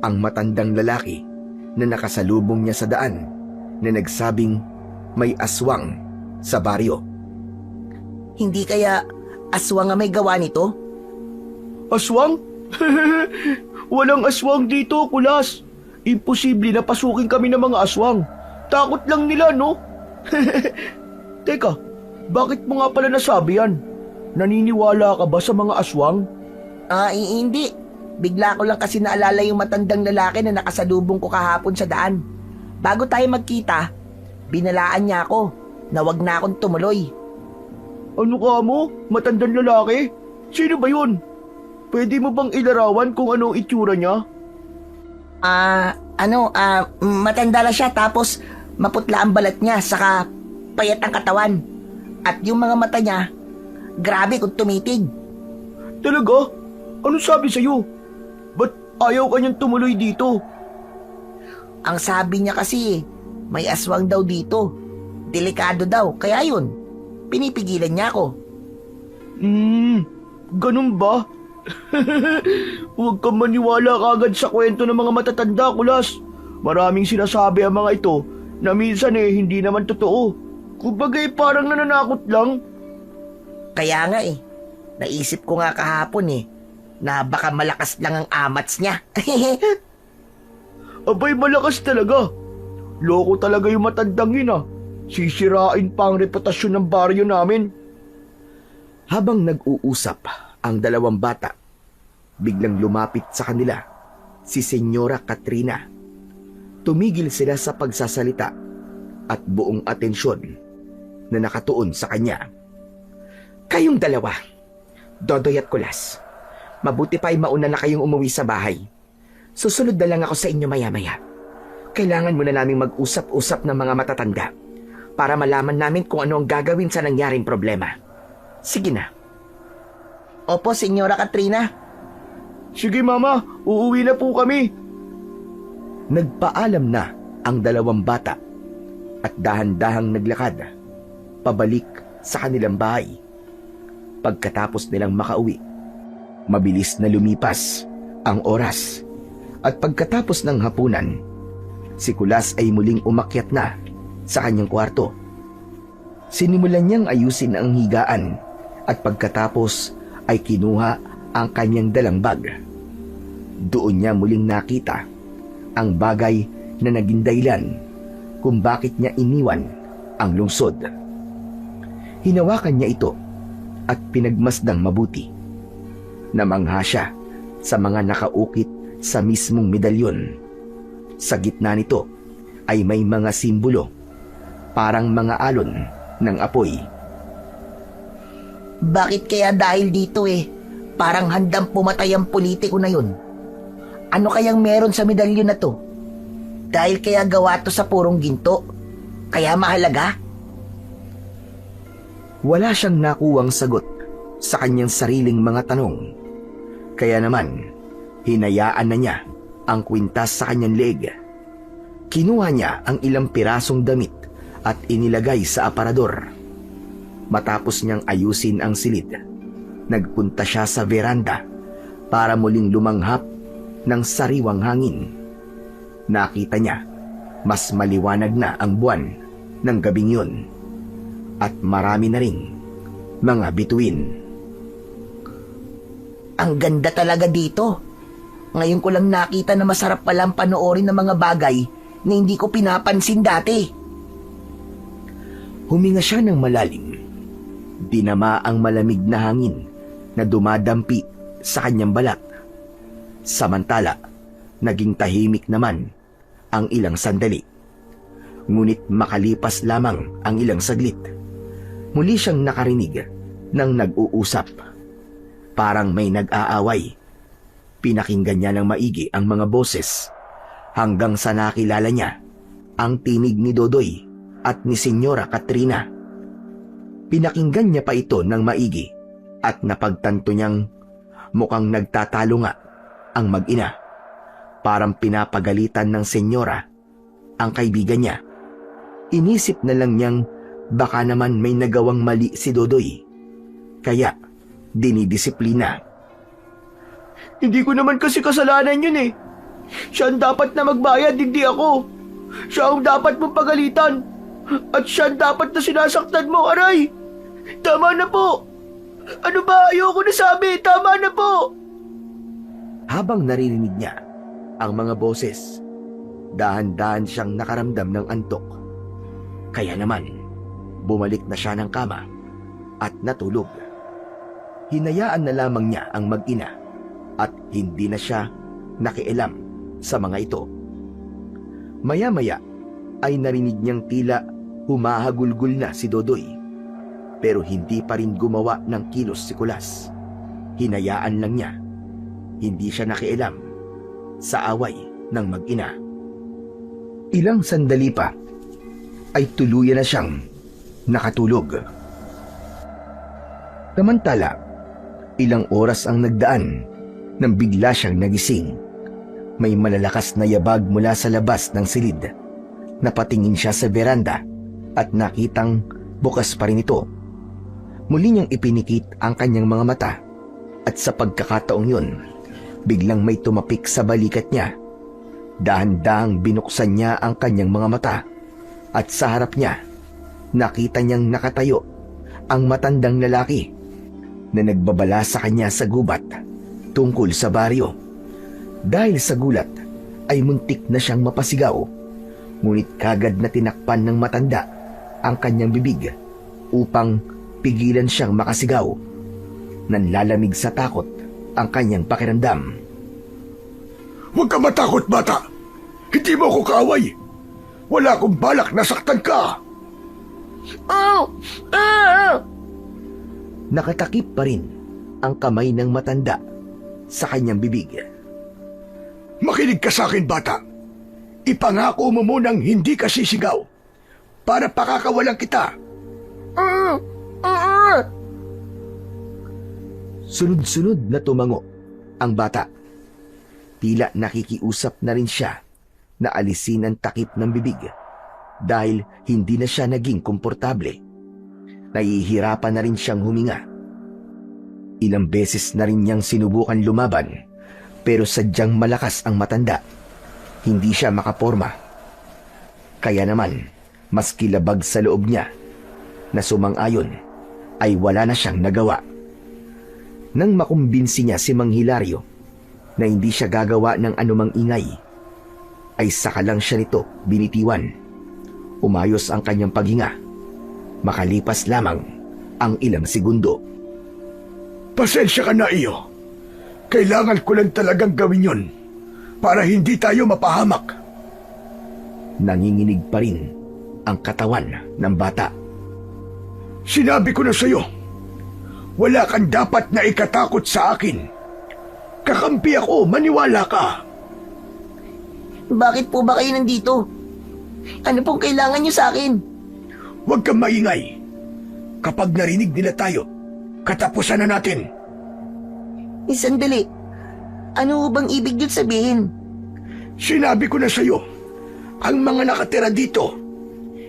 ang matandang lalaki na nakasalubong niya sa daan na nagsabing may aswang sa baryo. Hindi kaya aswang ang may gawa nito? Aswang? Walang aswang dito, Kulas. Imposible na pasukin kami ng mga aswang. Takot lang nila, no? Teka, bakit mo nga pala nasabi yan? Naniniwala ka ba sa mga aswang? Hindi. Bigla ko lang kasi naalala yung matandang lalaki na nakasalubong ko kahapon sa daan. Bago tayo magkita, binalaan niya ako na wag na akong tumuloy. Ano ka mo? Matandang lalaki? Sino ba yun? Pwede mo bang ilarawan kung anong itsura niya? Matanda na siya tapos maputla ang balat niya saka payat ang katawan. At yung mga mata niya, grabe kung tumitig. Talaga? Ano sabi sa'yo? Ba't ayaw kanyang tumuloy dito? Ang sabi niya kasi, may aswang daw dito. Delikado daw, kaya yun, pinipigilan niya ako. Ganun ba? Huwag kang maniwala kagad sa kwento ng mga matatanda, Kulas. Maraming sinasabi ang mga ito na minsan hindi naman totoo. Kumbaga parang nananakot lang. Kaya nga naisip ko nga kahapon na baka malakas lang ang amats niya. Abay, malakas talaga. Loko talaga yung matandang yun. Sisirain pa ang reputasyon ng baryo namin. Habang nag-uusap ang dalawang bata, biglang lumapit sa kanila si Senyora Katrina. Tumigil sila sa pagsasalita at buong atensyon na nakatuon sa kanya. Kayong dalawa, Dodoy at Kulas, mabuti pa ay mauna na kayong umuwi sa bahay. Susunod na lang ako sa inyo maya-maya. Kailangan muna naming mag-usap-usap ng mga matatanda para malaman namin kung ano ang gagawin sa nangyaring problema. Sige na. Opo, Senyora Katrina. Sige, Mama, uuwi na po kami. Nagpaalam na ang dalawang bata at dahan-dahang naglakad pabalik sa kanilang bahay. Pagkatapos nilang makauwi, mabilis na lumipas ang oras at pagkatapos ng hapunan, si Kulas ay muling umakyat na sa kanyang kwarto. Sinimulan niyang ayusin ang higaan at pagkatapos ay kinuha ang kanyang dalang bag. Doon niya muling nakita ang bagay na naging dahilan kung bakit niya iniwan ang lungsod. Hinawakan niya ito at pinagmasdang mabuti. Namangha siya sa mga nakaukit sa mismong medalyon. Sa gitna nito ay may mga simbolo, parang mga alon ng apoy. Bakit kaya dahil dito parang handang pumatay ang politiko na yun? Ano kayang meron sa medalyon na to? Dahil kaya gawa to sa purong ginto? Kaya mahalaga? Wala siyang nakuwang sagot sa kanyang sariling mga tanong. Kaya naman, hinayaan na niya ang kwintas sa kanyang leeg. Kinuha niya ang ilang pirasong damit at inilagay sa aparador. Matapos niyang ayusin ang silid, nagpunta siya sa veranda para muling lumanghap ng sariwang hangin. Nakita niya, mas maliwanag na ang buwan ng gabing yun at marami na ring mga bituin. Ang ganda talaga dito. Ngayon ko lang nakita na masarap palang panoorin ng mga bagay na hindi ko pinapansin dati. Huminga siya ng malalim. Dinama ang malamig na hangin na dumadampi sa kanyang balat. Samantala, naging tahimik naman ang ilang sandali. Ngunit makalipas lamang ang ilang saglit, muli siyang nakarinig ng nag-uusap. Parang may nag-aaway. Pinakinggan niya ng maigi ang mga boses hanggang sa nakilala niya ang tinig ni Dodoy at ni Senyora Katrina. Pinakinggan niya pa ito ng maigi at napagtanto niyang mukhang nagtatalo nga ang mag-ina. Parang pinapagalitan ng senyora ang kaibigan niya. Inisip na lang niyang baka naman may nagawang mali si Dodoy. Kaya dinidisiplina. Hindi ko naman kasi kasalanan yun eh. Siya ang dapat na magbayad, hindi ako. Siya ang dapat mong pagalitan. At siya ang dapat na sinasaktan mo, aray. Tama na po. Ano ba? Ayoko na sabi. Tama na po. Habang naririnig niya ang mga boses, dahan-dahan siyang nakaramdam ng antok. Kaya naman, bumalik na siya ng kama at natulog. Hinayaan na lamang niya ang mag-ina at hindi na siya nakialam sa mga ito. Maya-maya ay narinig niyang tila humahagulgul na si Dodoy, pero hindi pa rin gumawa ng kilos si Kulas. Hinayaan lang niya. Hindi siya nakialam sa away ng mag-ina. Ilang sandali pa ay tuluyan na siyang nakatulog. Samantala, ilang oras ang nagdaan nang bigla siyang nagising. May malalakas na yabag mula sa labas ng silid. Napatingin siya sa beranda at nakitang bukas pa rin ito. Muli niyang ipinikit ang kanyang mga mata at sa pagkakataong yun, biglang may tumapik sa balikat niya. Dahan-dahang binuksan niya ang kanyang mga mata at sa harap niya, nakita niyang nakatayo ang matandang lalaki na nagbabala sa kanya sa gubat tungkol sa baryo. Dahil sa gulat ay muntik na siyang mapasigaw, ngunit kagad na tinakpan ng matanda ang kanyang bibig upang pigilan siyang makasigaw. Nanlalamig sa takot ang kanyang pakiramdam. Huwag ka matakot, bata. Hindi mo ako kaaway. Wala akong balak na saktan ka. Nakatakip pa rin ang kamay ng matanda sa kanyang bibig. Makinig ka sa akin, bata. Ipangako mo munang hindi ka sisigaw para pakakawalan kita. Sunod-sunod na tumango ang bata. Tila nakikiusap na rin siya na alisin ang takip ng bibig dahil hindi na siya naging komportable. Nahihirapan na rin siyang huminga. Ilang beses na rin niyang sinubukan lumaban pero sadyang malakas ang matanda. Hindi siya makaporma. Kaya naman, maski labag sa loob niya na sumang-ayon, ay wala na siyang nagawa. Nang makumbinsi niya si Mang Hilario na hindi siya gagawa ng anumang ingay, ay saka lang siya nito binitiwan. Umayos ang kanyang paghinga. Makalipas lamang ang ilang segundo. Pasensya ka na, iyo. Kailangan ko lang talagang gawin yon para hindi tayo mapahamak. Nanginginig pa rin ang katawan ng bata. Sinabi ko na sa'yo, wala kang dapat na ikatakot sa akin. Kakampi ako, maniwala ka. Bakit po ba kayo nandito? Ano pong kailangan niyo sa akin? Huwag kang maingay. Kapag narinig nila tayo, katapusan na natin. Sandali. Ano bang ibig niyo sabihin? Sinabi ko na sa'yo, ang mga nakatira dito,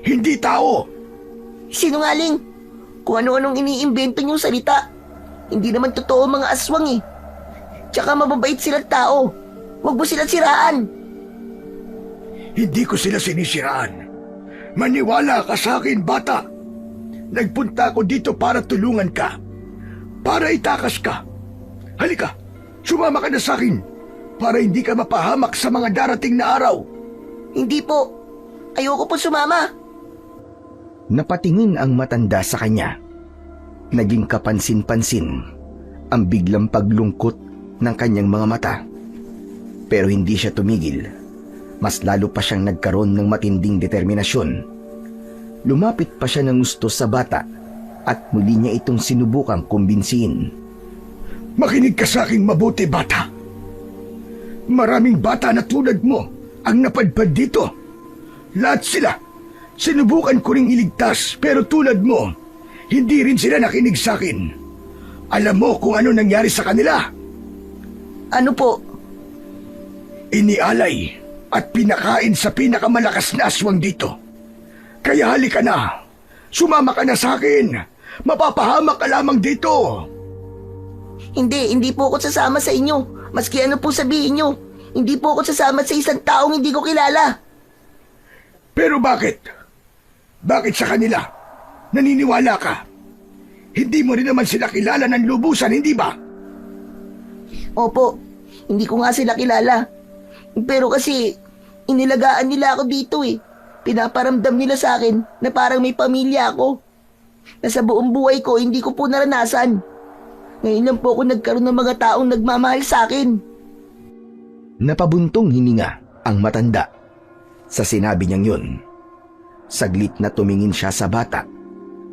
hindi tao. Sinungaling. Kung ano-anong iniimbento niyong salita. Hindi naman totoo mga aswang eh. Tsaka mababait silang tao. Huwag mo silang siraan. Hindi ko sila sinisiraan. Maniwala ka sa akin, bata. Nagpunta ako dito para tulungan ka. Para itakas ka. Halika, sumama ka na sa akin para hindi ka mapahamak sa mga darating na araw. Hindi po. Ayoko po sumama. Napatingin ang matanda sa kanya. Naging kapansin-pansin ang biglang paglungkot ng kanyang mga mata. Pero hindi siya tumigil. Mas lalo pa siyang nagkaroon ng matinding determinasyon. Lumapit pa siya ng gusto sa bata at muli niya itong sinubukang kumbinsihin. Makinig ka sa aking mabuti, bata. Maraming bata na tulad mo ang napadpad dito. Lahat sila, sinubukan ko ring iligtas, pero tulad mo, hindi rin sila nakinig sa akin. Alam mo kung ano nangyari sa kanila? Ano po? Inialay at pinakain sa pinakamalakas na aswang dito. Kaya halika na, sumama ka na sa akin. Mapapahamak ka lamang dito. Hindi po ako sasama sa inyo. Maski ano po sabihin nyo. Hindi po ako sasama sa isang taong hindi ko kilala. Pero bakit? Bakit sa kanila? Naniniwala ka? Hindi mo rin naman sila kilala ng lubusan, hindi ba? Opo, hindi ko nga sila kilala. Pero kasi, inilagaan nila ako dito eh. Pinaparamdam nila sa akin na parang may pamilya ako. Na sa buong buhay ko, hindi ko po naranasan. Ngayon lang po ako nagkaroon ng mga taong nagmamahal sa akin. Napabuntong hininga ang matanda sa sinabi niyang yun. Saglit na tumingin siya sa bata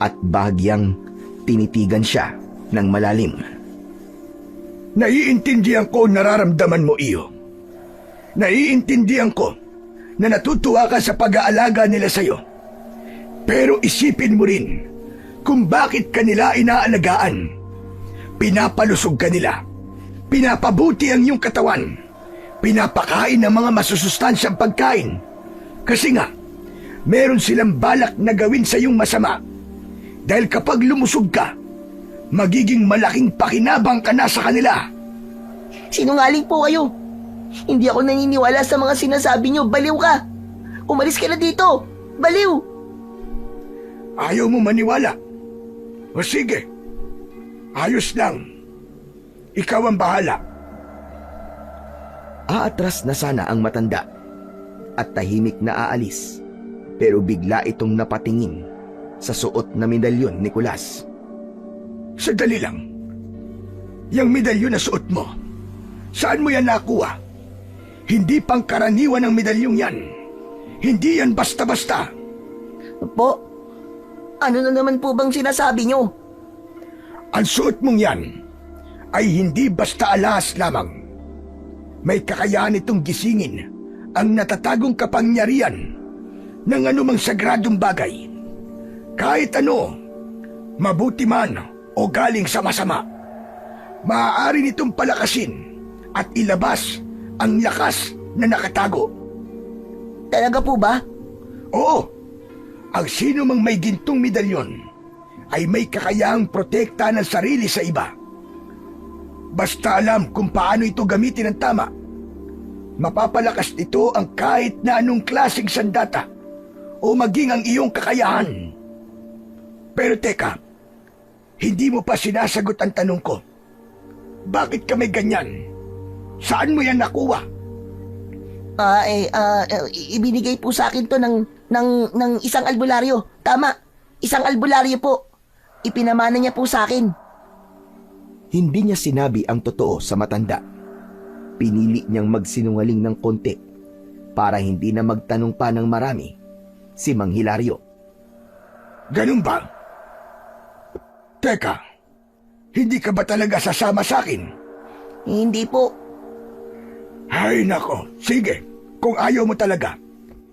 at bahagyang tinitigan siya ng malalim. Naiintindihan ko ang nararamdaman mo, iyo. Naiintindihan ko na natutuwa ka sa pag-aalaga nila sa'yo. Pero isipin mo rin kung bakit kanila inaalagaan. Pinapalusog ka nila. Pinapabuti ang iyong katawan. Pinapakain ng mga masusustansyang pagkain. Kasi nga, meron silang balak na gawin sa iyong masama. Dahil kapag lumusog ka, magiging malaking pakinabang ka na sa kanila. Sinungaling po kayo. Hindi ako naniniwala sa mga sinasabi nyo. Baliw ka. Umalis ka na dito. Baliw. Ayaw mo maniwala. O sige. Ayos lang. Ikaw ang bahala. Aatras na sana ang matanda at tahimik na aalis, pero bigla itong napatingin sa suot na medalyon ni Kulas. Sandali lang. Yang medalyon na suot mo, saan mo yan nakuha? Hindi pangkaraniwan ang medalyong yan. Hindi yan basta-basta. Po? Ano na naman po bang sinasabi nyo? Ang suot mong yan ay hindi basta alas lamang. May kakayahan itong gisingin ang natatagong kapangyarihan ng anumang sagradong bagay. Kahit ano, mabuti man o galing sa masama, maaari nitong palakasin at ilabas ang lakas na nakatago. Talaga po ba? Oo, ang sino mang may gintong medalyon ay may kakayahang protekta ng sarili sa iba. Basta alam kung paano ito gamitin ng tama, mapapalakas nito ang kahit na anong klaseng sandata o maging ang iyong kakayahan. Pero teka, hindi mo pa sinasagot ang tanong ko. Bakit ka may ganyan? Saan mo yan nakuha? Ibinigay po sa akin to ng isang albularyo. Tama, isang albularyo po. Ipinamana niya po sa akin. Hindi niya sinabi ang totoo sa matanda. Pinili niyang magsinungaling ng konti para hindi na magtanong pa ng marami si Mang Hilario. Ganun ba? Teka, hindi ka ba talaga sasama sa akin? Hindi po. Ay nako, sige, kung ayaw mo talaga,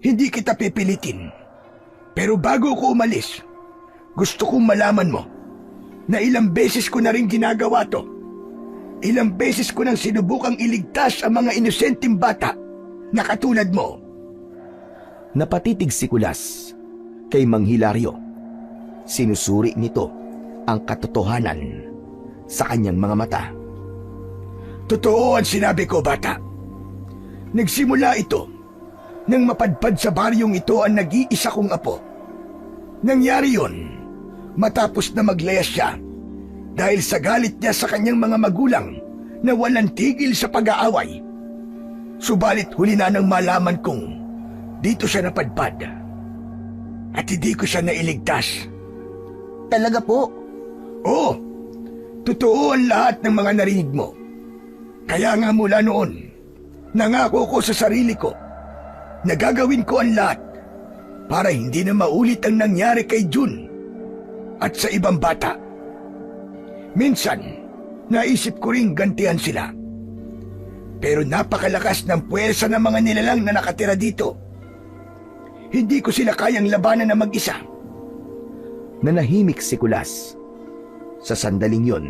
hindi kita pipilitin. Pero bago ko umalis, gusto kong malaman mo na ilang beses ko na rin ginagawa to. Ilang beses ko nang sinubukang iligtas ang mga inosenteng bata na katulad mo. Napatitig si Kulas kay Mang Hilario. Sinusuri nito ang katotohanan sa kanyang mga mata. Totoo ang sinabi ko, bata. Nagsimula ito nang mapadpad sa baryong ito ang nag-iisa kong apo. Nangyari yon matapos na maglayas siya dahil sa galit niya sa kanyang mga magulang na walang tigil sa pag-aaway. Subalit huli na nang malaman kong dito siya napadpad at hindi ko siya nailigtas. Talaga po? Oo, totoo ang lahat ng mga narinig mo. Kaya nga mula noon, Nangako ko sa sarili ko na gagawin ko ang lahat para hindi na maulit ang nangyari kay June at sa ibang bata. Minsan, naisip ko ring gantihan sila. Pero napakalakas ng puwersa ng mga nilalang na nakatira dito. Hindi ko sila kayang labanan na mag-isa. Nanahimik si Kulas. Sa sandaling yon,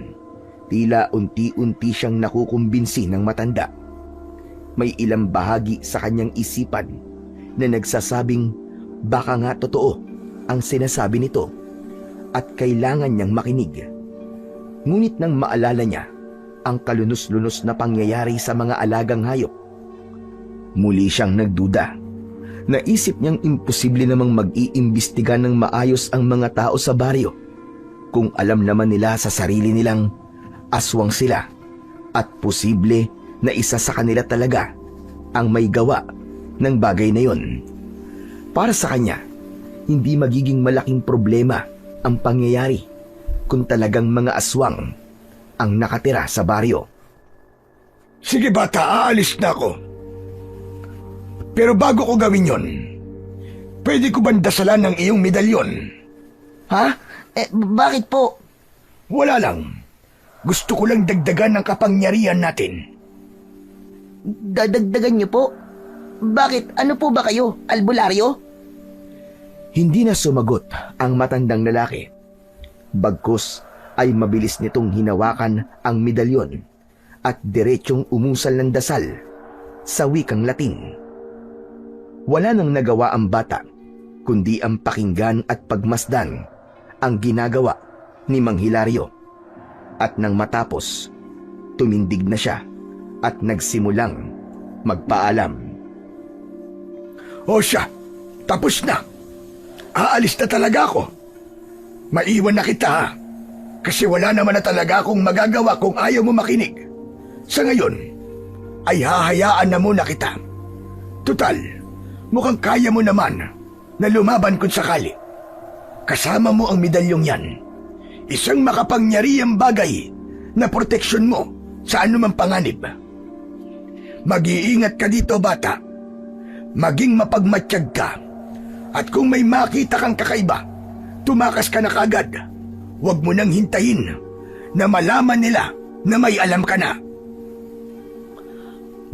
tila unti-unti siyang nakukumbinsi ng matanda. May ilang bahagi sa kanyang isipan na nagsasabing baka nga totoo ang sinasabi nito at kailangan niyang makinig. Ngunit nang maalala niya ang kalunos-lunos na pangyayari sa mga alagang hayop, muli siyang nagduda. Naisip niyang imposible namang mag-iimbestiga ng maayos ang mga tao sa baryo kung alam naman nila sa sarili nilang aswang sila at posible na isa sa kanila talaga ang may gawa ng bagay na yon. Para sa kanya, hindi magiging malaking problema ang pangyayari kung talagang mga aswang ang nakatira sa baryo. Sige bata, aalis na ako. Pero bago ko gawin yon, pwede ko bang dasalan ng iyong medalyon? Ha? Bakit po? Wala lang. Gusto ko lang dagdagan ng kapangyarihan natin. Dadagdagan niyo po? Bakit? Ano po ba kayo? Albularyo? Hindi na sumagot ang matandang lalaki. Bagkus ay mabilis nitong hinawakan ang medalyon at diretsong umusal ng dasal sa wikang Latin. Wala nang nagawa ang bata kundi ang pakinggan at pagmasdan ang ginagawa ni Mang Hilario. At nang matapos, tumindig na siya at nagsimulang magpaalam. O siya, tapos na. Aalis na talaga ako. Maiwan na kita ha. Kasi wala naman na talaga akong magagawa kung ayaw mo makinig. Sa ngayon, ay hahayaan na muna kita. Tutal, mukhang kaya mo naman na lumaban kung sakali. Kasama mo ang medalyong yan. Isang makapangyarihang bagay na proteksyon mo sa anumang panganib. Mag-iingat ka dito, bata. Maging mapagmatsyag ka. At kung may makita kang kakaiba, tumakas ka na kagad. Huwag mo nang hintayin na malaman nila na may alam ka na.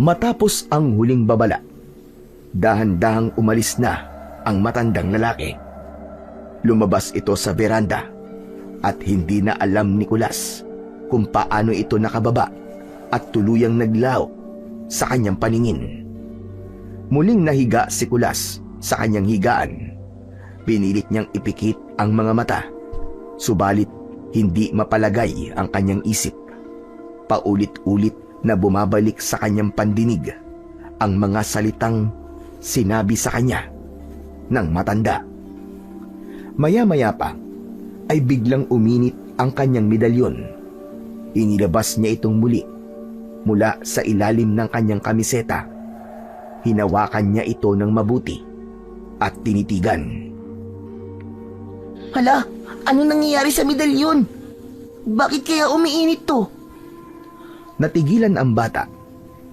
Matapos ang huling babala, dahan-dahang umalis na ang matandang lalaki. Lumabas ito sa veranda at hindi na alam ni Kulas kung paano ito nakababa at tuluyang naglaho sa kanyang paningin. Muling nahiga si Kulas sa kanyang higaan. Pinilit niyang ipikit ang mga mata, subalit hindi mapalagay ang kanyang isip. Paulit-ulit na bumabalik sa kanyang pandinig ang mga salitang sinabi sa kanya ng matanda. Maya-maya pa ay biglang uminit ang kanyang medalyon. Inilabas niya itong muli mula sa ilalim ng kanyang kamiseta. Hinawakan niya ito ng mabuti at tinitigan. Hala, ano nangyayari sa medalyon? Bakit kaya umiinit to? Natigilan ang bata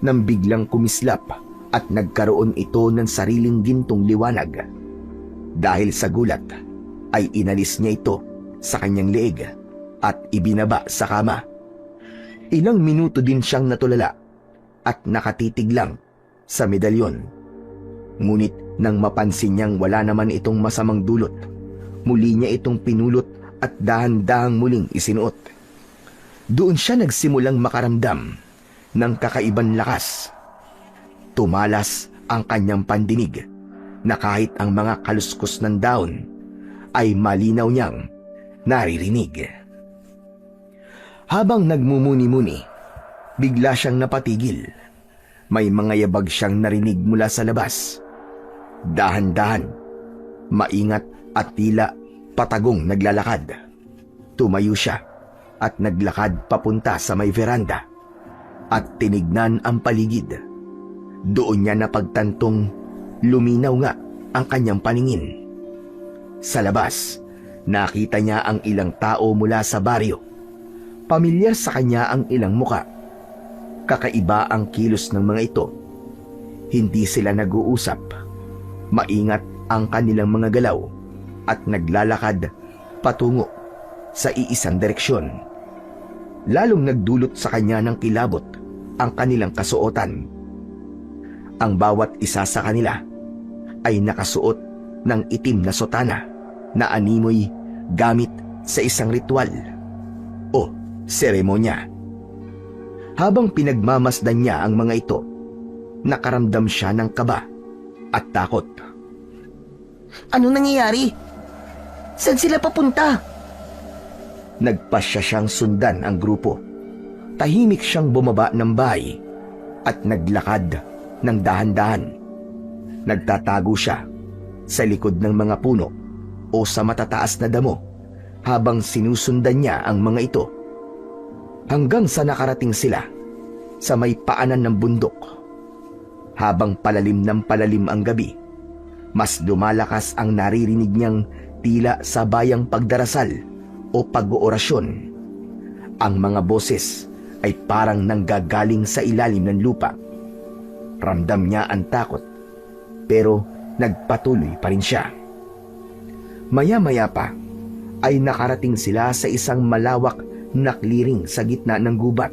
nang biglang kumislap at nagkaroon ito ng sariling gintong liwanag. Dahil sa gulat ay inalis niya ito sa kanyang leeg at ibinaba sa kama. Ilang minuto din siyang natulala at nakatitig lang sa medalyon. Ngunit nang mapansin niyang wala naman itong masamang dulot, muli niya itong pinulot at dahan-dahang muling isinuot. Doon siya nagsimulang makaramdam ng kakaibang lakas. Tumalas ang kanyang pandinig na kahit ang mga kaluskos ng daon ay malinaw niyang naririnig. Habang nagmumuni-muni, bigla siyang napatigil. May mga yabag siyang narinig mula sa labas. Dahan-dahan, maingat at tila patagong naglalakad. Tumayo siya at naglakad papunta sa may veranda at tinignan ang paligid. Doon niya napagtantong luminaw nga ang kanyang paningin. Sa labas, nakita niya ang ilang tao mula sa baryo. Pamilyar sa kanya ang ilang muka. Kakaiba ang kilos ng mga ito Hindi sila nag-uusap. Maingat ang kanilang mga galaw at naglalakad patungo sa iisang direksyon. Lalong nagdulot sa kanya ng kilabot ang kanilang kasuotan. Ang bawat isa sa kanila ay nakasuot ng itim na sotana na animoy gamit sa isang ritual o seremonya. Habang pinagmamasdan niya ang mga ito, nakaramdam siya ng kaba at takot. Ano nangyayari? Saan sila papunta? Nagpasya siyang sundan ang grupo. Tahimik siyang bumaba ng bahay at naglakad ng dahan-dahan. Nagtatago siya sa likod ng mga puno o sa matataas na damo habang sinusundan niya ang mga ito. Hanggang sa nakarating sila sa may paanan ng bundok. Habang palalim ng palalim ang gabi, mas lumalakas ang naririnig niyang tila sa bayang pagdarasal o pag-oorasyon. Ang mga boses ay parang nanggagaling sa ilalim ng lupa. Ramdam niya ang takot, pero nagpatuloy pa rin siya. Maya-maya pa ay nakarating sila sa isang malawak na clearing sa gitna ng gubat.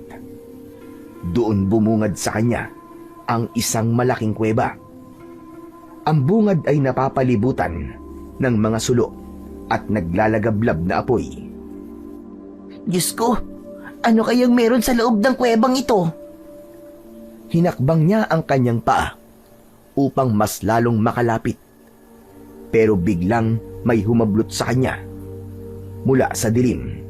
Doon bumungad sa kanya ang isang malaking kuweba. Ang bungad ay napapalibutan ng mga sulo at naglalagablab na apoy. Diyos ko, ano kayang meron sa loob ng kuwebang ito? Hinakbang niya ang kanyang paa upang mas lalong makalapit. Pero biglang may humablot sa kanya. Mula sa dilim,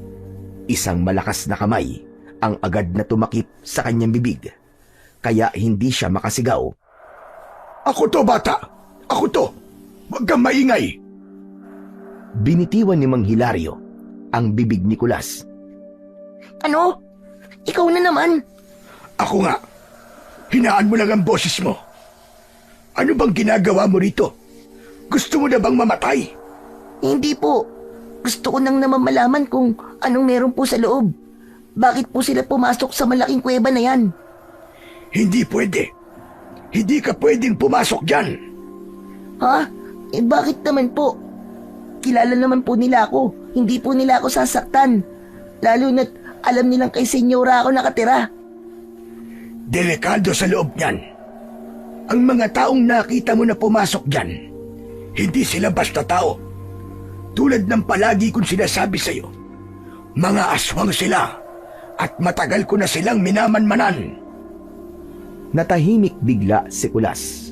isang malakas na kamay ang agad na tumakip sa kanyang bibig. Kaya hindi siya makasigaw. Ako to, bata! Ako to! Huwag kang maingay! Binitiwan ni Mang Hilario ang bibig ni Kulas. Ano? Ikaw na naman? Ako nga. Hinaan mo lang ang boses mo. Ano bang ginagawa mo rito? Gusto mo na bang mamatay? Hindi po. Gusto ko nang naman malaman kung anong meron po sa loob. Bakit po sila pumasok sa malaking kuweba na yan? Hindi pwede. Hindi ka pwedeng pumasok dyan. Ha? Eh bakit naman po? Kilala naman po nila ako. Hindi po nila ako sasaktan. Lalo na't alam nilang kay Senyora ako nakatira. Delikado sa loob niyan. Ang mga taong nakita mo na pumasok dyan, hindi sila basta tao. Tulad ng palagi kong sinasabi sa'yo, mga aswang sila at matagal ko na silang minamanmanan. Natahimik bigla si Kulas.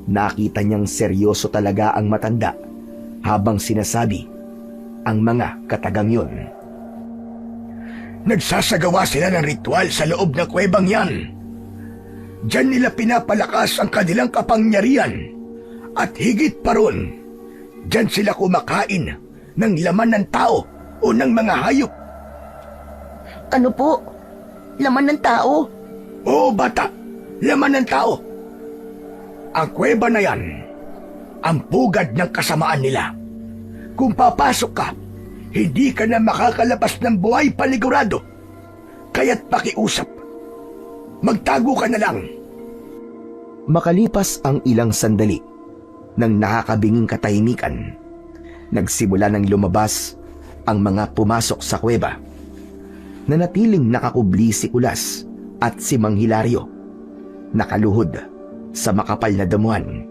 Nakita niyang seryoso talaga ang matanda habang sinasabi ang mga katagang yun. Nagsasagawa sila ng ritual sa loob ng kuwebang yan. Diyan nila pinapalakas ang kanilang kapangyarihan at higit pa ron, diyan sila kumakain ng laman ng tao o ng mga hayop. Ano po? Laman ng tao? Oo, bata, laman ng tao. Ang kuweba na yan, ang pugad ng kasamaan nila. Kung papasok ka, hindi ka na makakalabas ng buhay panigurado. Kaya't pakiusap, magtago ka na lang. Makalipas ang ilang sandali ng nakakabinging katahimikan, nagsimula ng lumabas ang mga pumasok sa kuweba. Nanatiling nakakubli si Kulas at si Mang Hilario. Nakaluhod sa makapal na damuhan.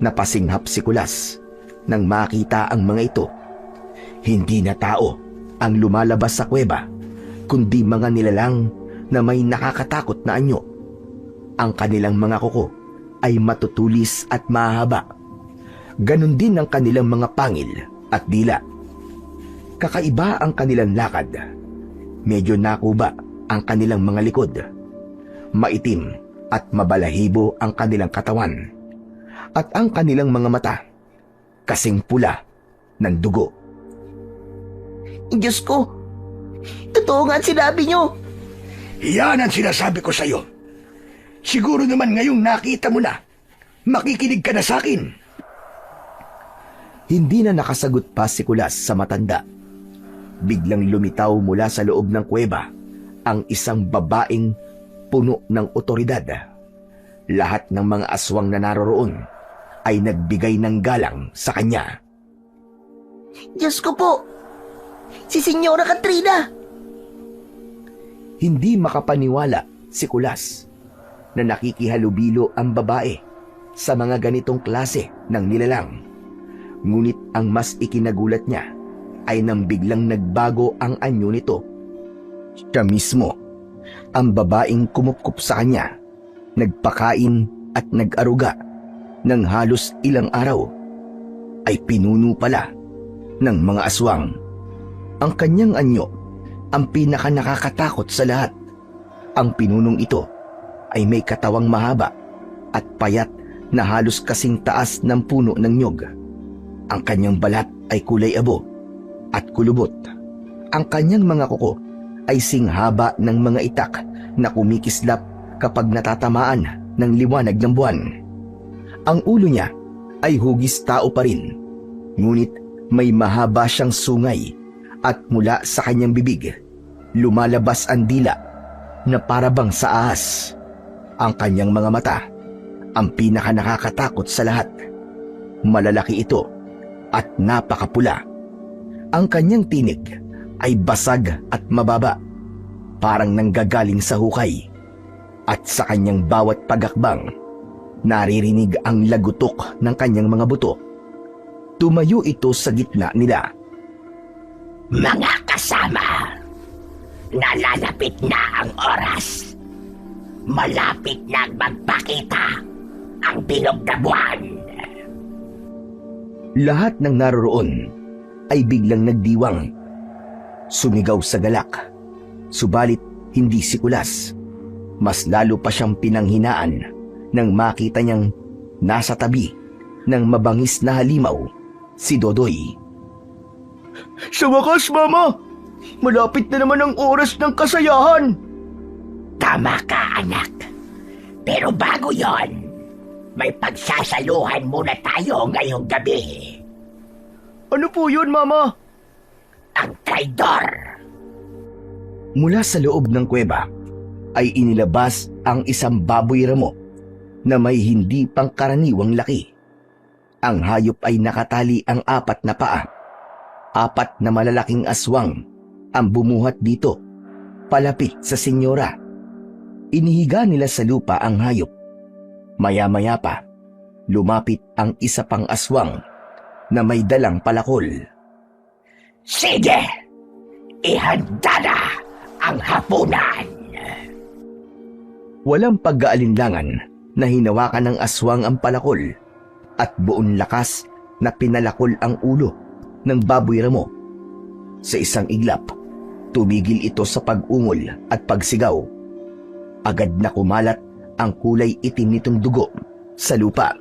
Napasinghap si Kulas nang makita ang mga ito. Hindi na tao ang lumalabas sa kuweba, kundi mga nilalang na may nakakatakot na anyo. Ang kanilang mga kuko ay matutulis at mahaba. Ganon din ang kanilang mga pangil at dila. Kakaiba ang kanilang lakad. Medyo nakuba ang kanilang mga likod. Maitim at mabalahibo ang kanilang katawan. At ang kanilang mga mata, kasing pula ng dugo. Diyos ko, totoo nga ang sinabi nyo. Yan ang sinasabi ko sa'yo. Siguro naman ngayong nakita mo na, makikinig ka na sa akin. Hindi na nakasagot pa si Kulas sa matanda. Biglang lumitaw mula sa loob ng kuweba ang isang babaeng puno ng otoridad. Lahat ng mga aswang na naroroon ay nagbigay ng galang sa kanya. Diyos ko po! Si Senyora Katrina! Hindi makapaniwala si Kulas na nakikihalubilo ang babae sa mga ganitong klase ng nilalang. Ngunit ang mas ikinagulat niya ay nang biglang nagbago ang anyo nito. Siya mismo, ang babaeng kumupkup sa kanya, nagpakain at nag-aruga ng halos ilang araw, ay pinuno pala ng mga aswang. Ang kanyang anyo ang pinaka nakakatakot sa lahat. Ang pinunong ito ay may katawang mahaba at payat na halos kasing taas ng puno ng nyog. Ang kanyang balat ay kulay abo at kulubot. Ang kanyang mga kuko ay singhaba ng mga itak na kumikislap kapag natatamaan ng liwanag ng buwan. Ang ulo niya ay hugis tao pa rin, ngunit may mahaba siyang sungay at mula sa kanyang bibig lumalabas ang dila na parabang sa ahas. Ang kanyang mga mata ang pinaka nakakatakot sa lahat. Malalaki ito at napakapula. Ang kanyang tinig ay basag at mababa, parang nanggagaling sa hukay. At sa kanyang bawat pagakbang, naririnig ang lagutok ng kanyang mga buto. Tumayo ito sa gitna nila. Mga kasama, nalalapit na ang oras. Malapit na magpakita ang bilog na buwan. Lahat ng naroroon ay biglang nagdiwang. Sumigaw sa galak, subalit hindi si Kulas. Mas lalo pa siyang pinanghinaan nang makita niyang nasa tabi ng mabangis na halimaw si Dodoy. Sa wakas, Mama! Malapit na naman ang oras ng kasayahan! Tama ka, anak. Pero bago yon, may pagsasaluhan muna tayo ngayong gabi. Ano po yun, Mama? Ang traidor! Mula sa loob ng kuweba ay inilabas ang isang baboy ramo na may hindi pangkaraniwang laki. Ang hayop ay nakatali ang 4 na paa. 4 na malalaking aswang ang bumuhat dito, palapit sa senyora. Inihiga nila sa lupa ang hayop. Maya-maya pa, lumapit ang isa pang aswang na may dalang palakol. Sige! Ihanda na ang hapunan! Walang pag-aalinlangan na hinawakan ng aswang ang palakol at buong lakas na pinalakol ang ulo ng baboy ramo. Sa isang iglap, tumigil ito sa pag-ungol at pagsigaw. Agad na kumalat ang kulay itim nitong dugo sa lupa.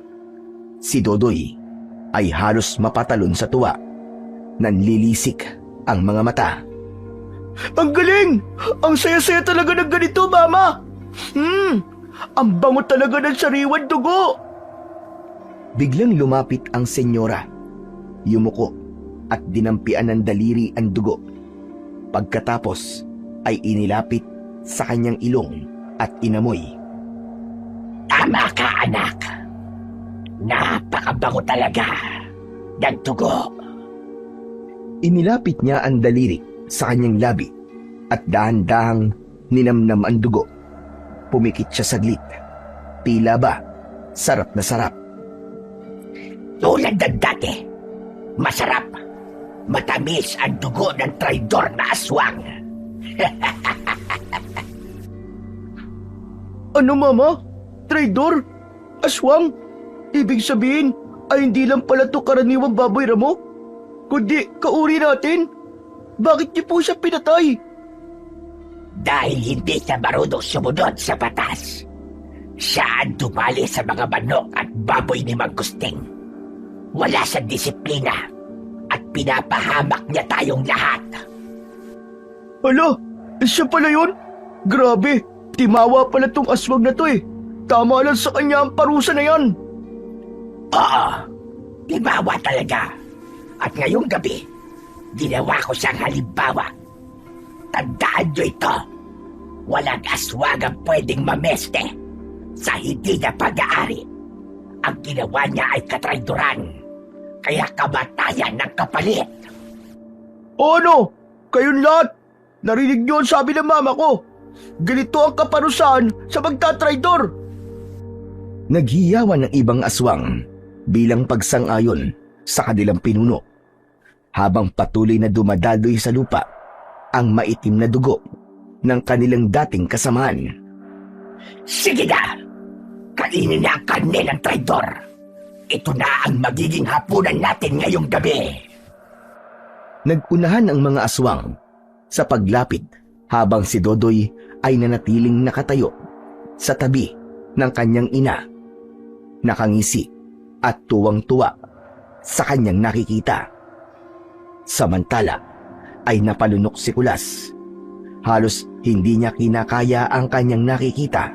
Si Dodoy ay halos mapatalon sa tuwa. Nanlilisik ang mga mata. Ang galing! Ang saya-saya talaga ng ganito, Mama! Ang bango talaga ng sariwan dugo! Biglang lumapit ang senyora. Yumuko at dinampian ng daliri ang dugo. Pagkatapos ay inilapit sa kanyang ilong at inamoy. Tama ka, anak. Napakabango talaga ng dugo. Inilapit niya ang daliri sa kanyang labi at dahan-dahang ninamnam ang dugo. Pumikit siya saglit. Tila ba, sarap na sarap. Tulad ng dati, masarap, matamis ang dugo ng traidor na aswang. Ano, Mama? Traidor? Aswang? Ibig sabihin ay hindi lang pala to karaniwang baboy ramo, kundi kauri natin. Bakit niyo po siya pinatay? Dahil hindi siya marunong sumunod sa batas. Siya ang dumali sa mga manok at baboy ni Mangusting. Wala sa disiplina at pinapahamak niya tayong lahat. Hala, siya pala yun? Grabe, timawa pala tong aswang na to eh. Tama lang sa kanya ang parusa na yan. Oo, timawa talaga. At ngayong gabi, ginawa ko siyang halimbawa. Tandaan niyo ito. Walang aswang ang pwedeng mameste sa hindi niya pag-aari. Ang ginawa niya ay katraidoran, kaya kamatayan ng kapalit. Ano? Kayong lahat? Narinig niyo ang sabi ng mama ko. Ganito ang kaparusahan sa magtatraidor. Naghiyawan ng ibang aswang bilang pagsang-ayon sa kanilang pinuno, habang patuloy na dumadaloy sa lupa ang maitim na dugo ng kanilang dating kasamahan. Sige na! Kainin na ang karne ng traidor! Ito na ang magiging hapunan natin ngayong gabi! Nagunahan ang mga aswang sa paglapit habang si Dodoy ay nanatiling nakatayo sa tabi ng kanyang ina, nakangisi at tuwang-tuwa sa kanyang nakikita. Samantala ay napalunok si Kulas. Halos hindi niya kinakaya ang kanyang nakikita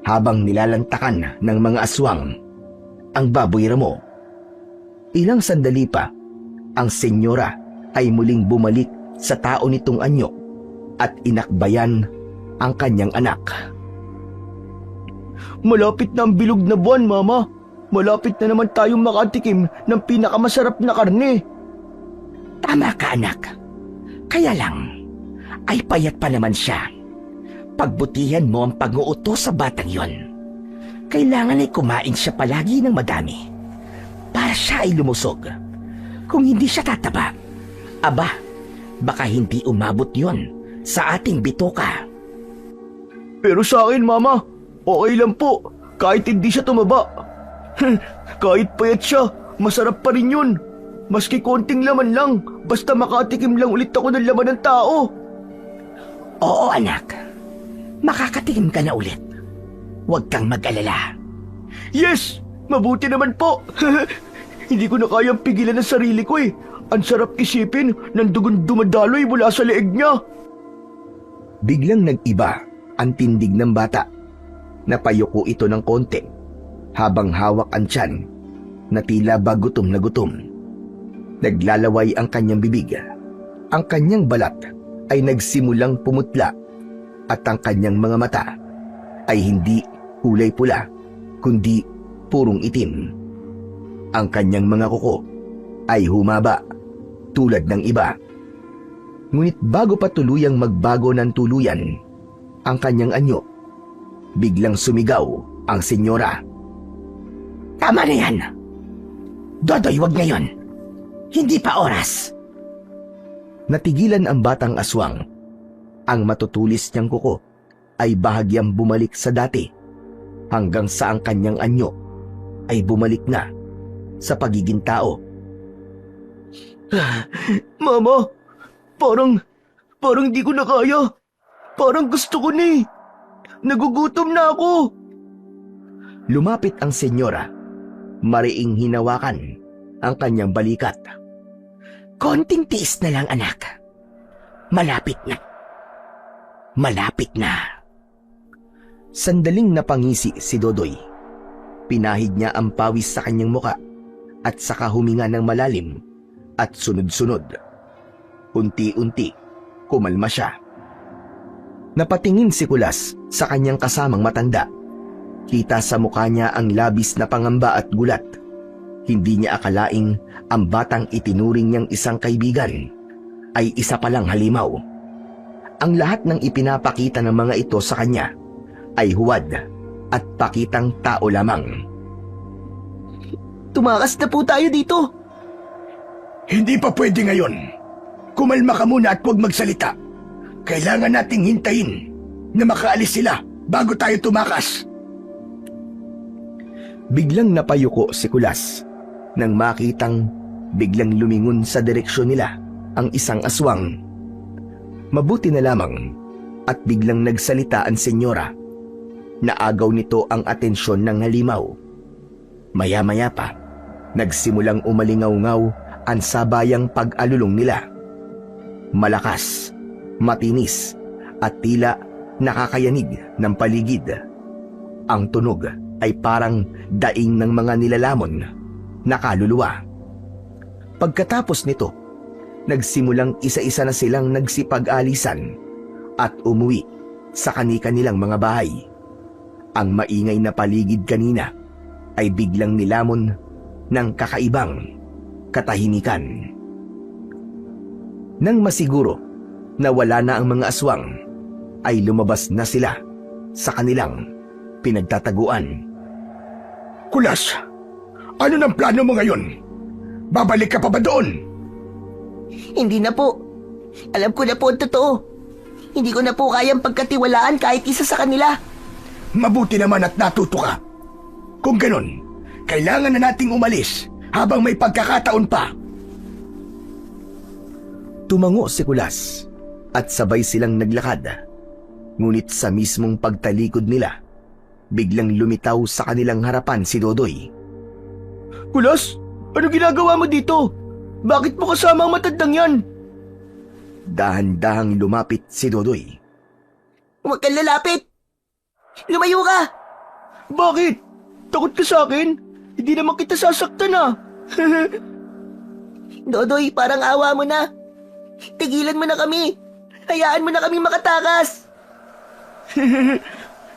habang nilalantakan ng mga aswang ang baboy ramo. Ilang sandali pa, ang senyora ay muling bumalik sa tao nitong anyo at inakbayan ang kanyang anak. Malapit na ang bilog na buwan, Mama. Malapit na naman tayong makatikim ng pinakamasarap na karne. Tama ka, anak. Kaya lang, ay payat pa naman siya. Pagbutihan mo ang pag-uutos sa batang yon. Kailangan ay kumain siya palagi ng madami para siya ay lumusog. Kung hindi siya tataba, aba, baka hindi umabot yon sa ating bituka. Pero sa akin, Mama, okay lang po. Kahit hindi siya tumaba. Kahit payat siya, masarap pa rin yun. Maski konting laman lang, basta makatikim lang ulit ako ng laman ng tao. Oo, anak. Makakatikim ka na ulit. Huwag kang mag-alala. Yes! Mabuti naman po. Hindi ko na kayang pigilan ang sarili ko eh. Ang sarap isipin ng dugon dumadaloy mula sa leeg niya. Biglang nag-iba ang tindig ng bata. Napayuko ito ng konti habang hawak ang tiyan na tila ba gutom na gutom. Naglalaway ang kanyang bibig. Ang kanyang balat ay nagsimulang pumutla at ang kanyang mga mata ay hindi kulay pula kundi purong itim. Ang kanyang mga kuko ay humaba tulad ng iba. Ngunit bago pa tuluyang magbago ng tuluyan ang kanyang anyo, biglang sumigaw ang senyora. Tama na yan. Dodoy, wag ngayon. Hindi pa oras. Natigilan ang batang aswang. Ang matutulis niyang kuko ay bahagyang bumalik sa dati hanggang sa ang kanyang anyo ay bumalik na sa pagiging tao. Mama, parang di ko na kaya. Parang gusto ko na eh. Nagugutom na ako. Lumapit ang senyora. Mariing hinawakan ang kanyang balikat. Konting tiis na lang, anak. Malapit na. Malapit na. Sandaling napangisi si Dodoy. Pinahid niya ang pawis sa kanyang muka at saka huminga ng malalim at sunod-sunod. Unti-unti, kumalma siya. Napatingin si Kulas sa kanyang kasamang matanda. Kita sa mukha niya ang labis na pangamba at gulat. Hindi niya akalaing ang batang itinuring niyang isang kaibigan ay isa palang halimaw. Ang lahat ng ipinapakita ng mga ito sa kanya ay huwad at pakitang tao lamang. Tumakas na po tayo dito. Hindi pa pwede ngayon. Kumalma ka muna at huwag magsalita. Kailangan nating hintayin na makaalis sila bago tayo tumakas. Biglang napayuko si Kulas nang makitang biglang lumingon sa direksyon nila ang isang aswang. Mabuti na lamang at biglang nagsalita ang senyora. Naagaw nito ang atensyon ng halimaw. Maya-maya pa, nagsimulang umalingaw-ngaw ang sabayang pag-alulong nila. Malakas, matinis at tila nakakayanig ng paligid. Ang tunog ay parang daing ng mga nilalamon na kaluluwa. Pagkatapos nito, nagsimulang isa-isa na silang nagsipag-alisan at umuwi sa kani-kanilang mga bahay. Ang maingay na paligid kanina ay biglang nilamon ng kakaibang katahimikan. Nang masiguro na wala na ang mga aswang, ay lumabas na sila sa kanilang pinagtataguan. Kulas, ano ng plano mo ngayon? Babalik ka pa ba doon? Hindi na po. Alam ko na po ang totoo. Hindi ko na po kayang pagkatiwalaan kahit isa sa kanila. Mabuti naman at natuto ka. Kung ganun, kailangan na nating umalis habang may pagkakataon pa. Tumango si Kulas at sabay silang naglakad. Ngunit sa mismong pagtalikod nila, biglang lumitaw sa kanilang harapan si Dodoy. Kulas, ano ginagawa mo dito? Bakit mo kasama ang matandang yan? Dahan-dahang lumapit si Dodoy. Huwag kang lalapit. Lumayo ka. Bakit? Takot ka sa akin? Hindi naman kita sasaktan ah. Dodoy, parang awa mo na. Tigilan mo na kami. Hayaan mo na kami makatakas.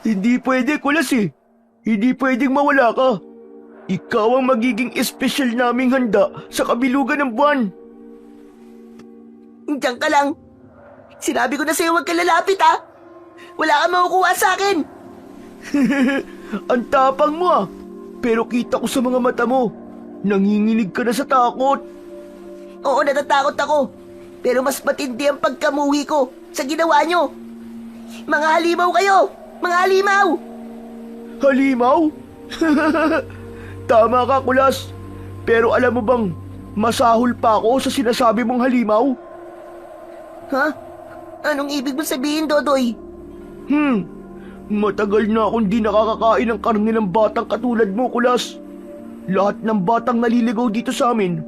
Hindi pwede, Kulas eh. Hindi pwedeng mawala ka. Ikaw ang magiging espesyal naming handa sa kabilugan ng buwan. Diyan ka lang. Sinabi ko na sa'yo huwag kang lalapit ha. Wala kang makukuha sa akin. Ang tapang mo ah. Pero kita ko sa mga mata mo, nanginginig ka na sa takot. Oo, natatakot ako. Pero mas matindi ang pagkamuhi ko sa ginawa nyo. Mga halimaw kayo! Mga halimaw! Halimaw? Tama ka, Kulas. Pero alam mo bang masahol pa ako sa sinasabi mong halimaw? Ha? Anong ibig mo sabihin, Dodoy? Matagal na akong di nakakakain ng karne ng batang katulad mo, Kulas. Lahat ng batang naliligaw dito sa amin,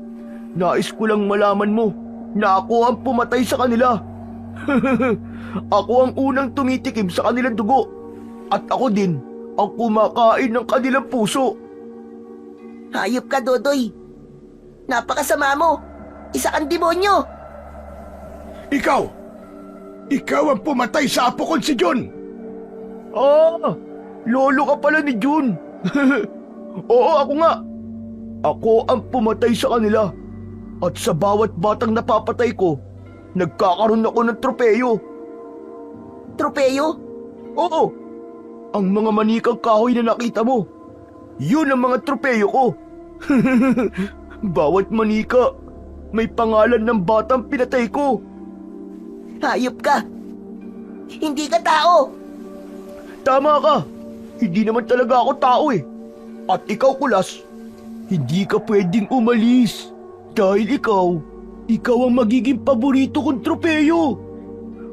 nais ko lang malaman mo na ako ang pumatay sa kanila. Ako ang unang tumitikim sa kanilang dugo. At ako din ang kumakain ng kanilang puso. Hayop ka, Dodoy. Napakasama mo. Isa kang demonyo. Ikaw! Ikaw ang pumatay sa apo kong si John! Ah! Lolo ka pala ni June. Oo, ako nga. Ako ang pumatay sa kanila. At sa bawat batang napapatay ko, nagkakaroon ako ng tropeyo. Tropeyo? Oo, ang mga manikang kahoy na nakita mo, yun ang mga tropeyo ko. Bawat manika, may pangalan ng batang pinatay ko. Hayop ka. Hindi ka tao. Tama ka, hindi naman talaga ako tao eh. At ikaw, Kulas, hindi ka pwedeng umalis. Dahil ikaw ang magiging paborito kong tropeyo.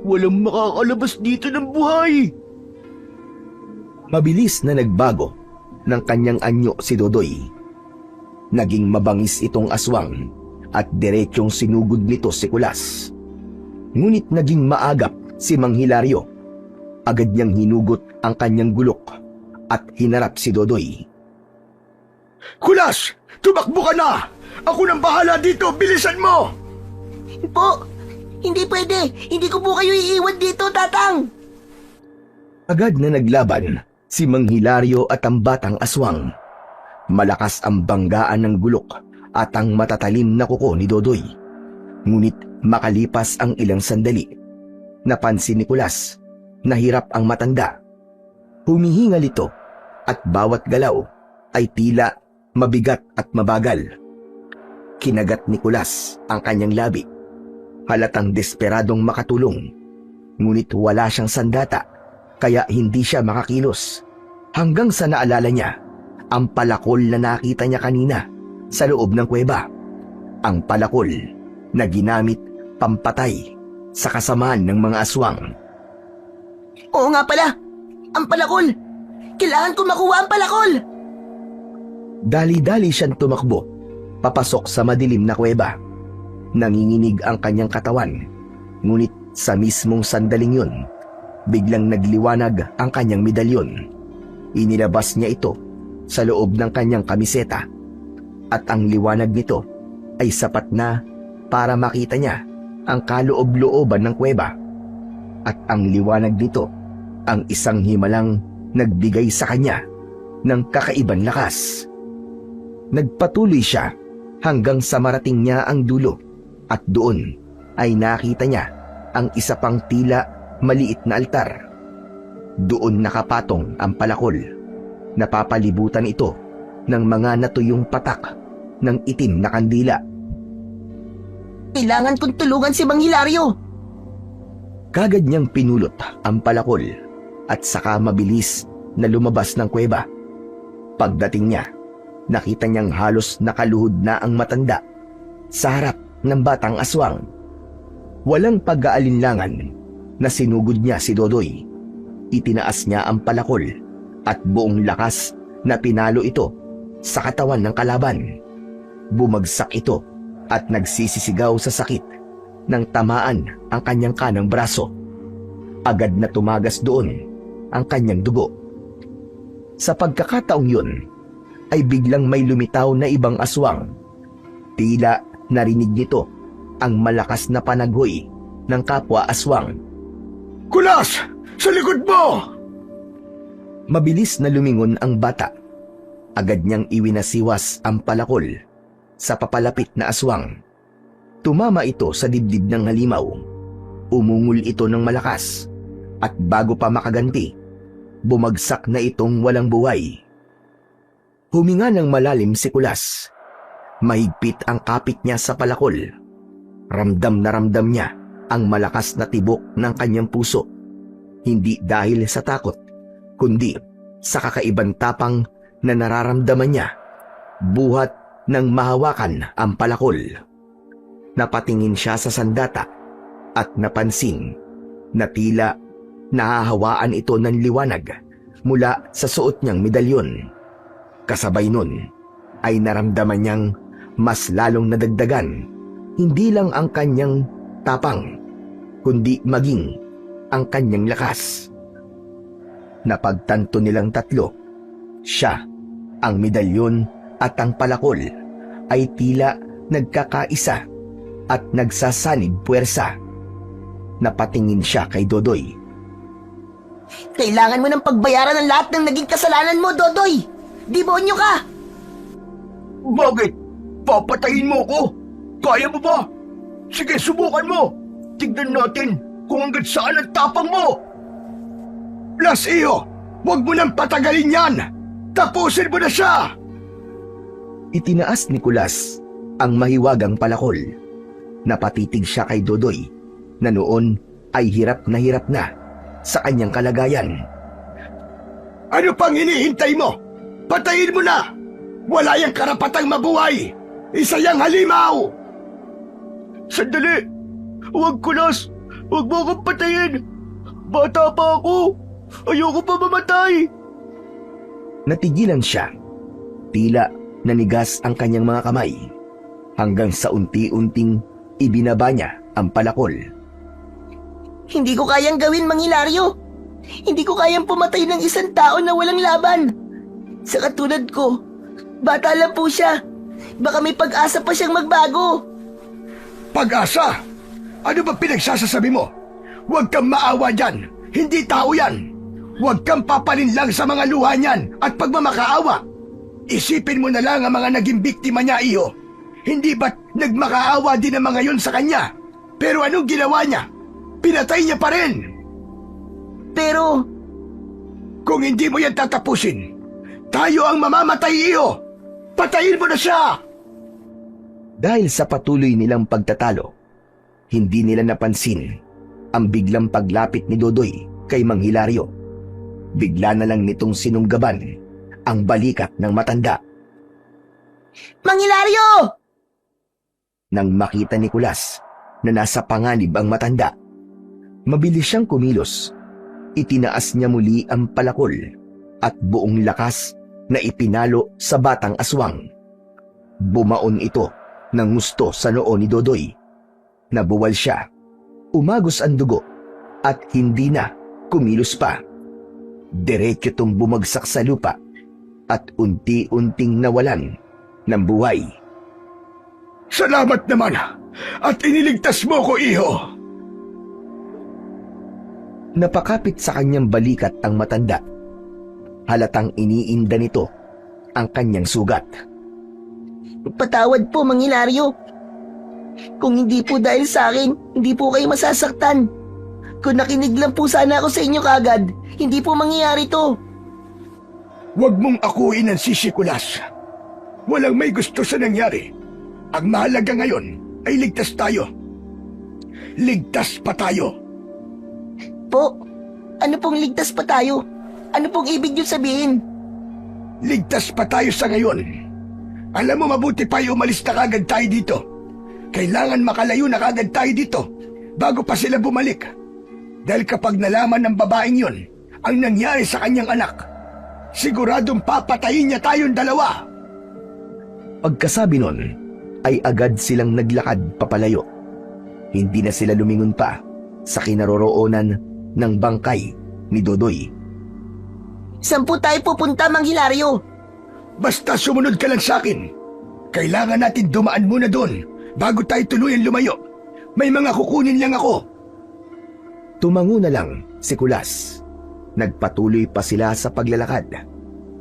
Walang makakalabas dito ng buhay. Mabilis na nagbago ng kanyang anyo si Dodoy. Naging mabangis itong aswang at diretsong sinugod nito si Kulas. Ngunit naging maagap si Mang Hilario. Agad niyang hinugot ang kanyang gulok at hinarap si Dodoy. Kulas! Tumakbo ka na! Ako nang bahala dito! Bilisan mo! Po, hindi pwede. Hindi ko po kayo iiwan dito, Tatang. Agad na naglaban si Mang Hilario at ang batang aswang. Malakas ang banggaan ng gulok at ang matatalim na kuko ni Dodoy. Ngunit makalipas ang ilang sandali, napansin ni Kulas na hirap ang matanda. Humihingal ito at bawat galaw ay tila mabigat at mabagal. Kinagat ni Kulas ang kanyang labi. Halatang desperadong makatulong. Ngunit wala siyang sandata, kaya hindi siya makakilos. Hanggang sa naalala niya ang palakol na nakita niya kanina sa loob ng kuweba. Ang palakol na ginamit pampatay sa kasamaan ng mga aswang. Oo nga pala. Ang palakol. Kailangan ko makuha ang palakol. Dali-dali siyang tumakbo, papasok sa madilim na kuweba. Nanginginig ang kanyang katawan, ngunit sa mismong sandaling yun, biglang nagliwanag ang kanyang medalyon. Inilabas niya ito sa loob ng kanyang kamiseta, at ang liwanag nito ay sapat na para makita niya ang kaloob-looban ng kuweba. At ang liwanag nito ang isang himalang nagbigay sa kanya ng kakaibang lakas. Nagpatuloy siya hanggang sa marating niya ang dulo at doon ay nakita niya ang isa pang tila maliit na altar. Doon nakapatong ang palakol. Napapalibutan ito ng mga natuyong patak ng itim na kandila. Kailangan kong tulungan si Mang Hilario. Kagad niyang pinulot ang palakol at saka mabilis na lumabas ng kuweba. Pagdating niya, nakita niyang halos nakaluhod na ang matanda sa harap ng batang aswang. Walang pag-aalinlangan na sinugod niya si Dodoy. Itinaas niya ang palakol at buong lakas na pinalo ito sa katawan ng kalaban. Bumagsak ito at nagsisisigaw sa sakit nang tamaan ang kanyang kanang braso. Agad na tumagas doon ang kanyang dugo. Sa pagkakataong yun, ay biglang may lumitaw na ibang aswang. Tila narinig nito ang malakas na panaghoy ng kapwa aswang. Kulas! Sa likod mo! Mabilis na lumingon ang bata. Agad niyang iwinasiwas ang palakol sa papalapit na aswang. Tumama ito sa dibdib ng halimaw. Umungol ito ng malakas at bago pa makaganti, bumagsak na itong walang buhay. Huminga ng malalim si Kulas. Mahigpit ang kapit niya sa palakol. Ramdam na ramdam niya ang malakas na tibok ng kanyang puso. Hindi dahil sa takot, kundi sa kakaibang tapang na nararamdaman niya buhat nang mahawakan ang palakol. Napatingin siya sa sandata at napansin na tila nahahawaan ito ng liwanag mula sa suot niyang medalyon. Kasabay nun ay naramdaman niyang mas lalong nadagdagan hindi lang ang kanyang tapang, kundi maging ang kanyang lakas. Napagtanto nilang tatlo, siya, ang medalyon at ang palakol ay tila nagkakaisa at nagsasanib puwersa. Napatingin siya kay Dodoy. Kailangan mo ng pagbayaran ng lahat ng naging kasalanan mo, Dodoy. Demonyo ka! Bakit? Papatayin mo ko? Kaya mo ba? Sige, subukan mo. Tignan natin kung hanggang saan ang tapang mo. Las iyo, huwag mo nang patagalin yan. Tapusin mo na siya. Itinaas ni Kulas ang mahiwagang palakol. Napatitig siya kay Dodoy na noon ay hirap na sa kanyang kalagayan. Ano pang hinihintay mo? Patayin mo na! Wala yang karapatang mabuhay! Isa yang halimaw! Sandali! Huwag, Kulas! Huwag mo akong patayin! Bata pa ako! Ayoko pa mamatay! Natigilan siya. Tila nanigas ang kanyang mga kamay hanggang sa unti-unting ibinaba niya ang palakol. Hindi ko kayang gawin, Mang Hilario. Hindi ko kayang pumatay ng isang tao na walang laban. Sa katulad ko, bata lang po siya. Baka may pag-asa pa siyang magbago. Pag-asa? Ano ba pinagsasasabi mo? Huwag kang maawa dyan. Hindi tao yan. Huwag kang papalinlang sa mga luha niyan at pagmamakaawa. Isipin mo na lang ang mga naging biktima niya, iyo. Hindi ba't nagmakaawa din ang mga yun sa kanya? Pero anong ginawa niya? Pinatay niya pa rin. Pero, kung hindi mo yan tatapusin, tayo ang mamamatay, iyo. Patayin mo na siya! Dahil sa patuloy nilang pagtatalo, hindi nila napansin ang biglang paglapit ni Dodoy kay Mang Hilario. Bigla na lang nitong sinunggaban ang balikat ng matanda. Mang Hilario! Nang makita ni Kulas na nasa panganib ang matanda, mabilis siyang kumilos. Itinaas niya muli ang palakol at buong lakas na ipinalo sa batang aswang. Bumaon ito ng gusto sa noo ni Dodoy. Nabuwal siya, umagos ang dugo at hindi na kumilos pa. Diretso itong bumagsak sa lupa at unti-unting nawalan ng buhay. Salamat naman at iniligtas mo ko, iho. Napakapit sa kanyang balikat ang matanda. Halatang iniinda nito ang kanyang sugat. Patawad po, Mang Hilario. Kung hindi po dahil sa akin, hindi po kayo masasaktan. Kung nakinig lang po sana ako sa inyo kagad, hindi po mangyayari to. Huwag mong akuin ang sisikulas. Walang may gusto sa nangyari. Ang mahalaga ngayon ay ligtas tayo. Ligtas pa tayo. Po, ano pong ligtas pa tayo? Ano pong ibig niyo sabihin? Ligtas pa tayo sa ngayon. Alam mo, mabuti pa umalis na kagad tayo dito. Kailangan makalayo na kagad tayo dito bago pa sila bumalik. Dahil kapag nalaman ng babaeng yon ang nangyari sa kanyang anak, siguradong papatayin niya tayong dalawa. Pagkasabi nun, ay agad silang naglakad papalayo. Hindi na sila lumingon pa sa kinaroroonan ng bangkay ni Dodoy. Saan po tayo pupunta, Mang Hilario? Basta sumunod ka lang sa akin. Kailangan natin dumaan muna doon bago tayo tuluyan lumayo. May mga kukunin lang ako. Tumango na lang si Kulas. Nagpatuloy pa sila sa paglalakad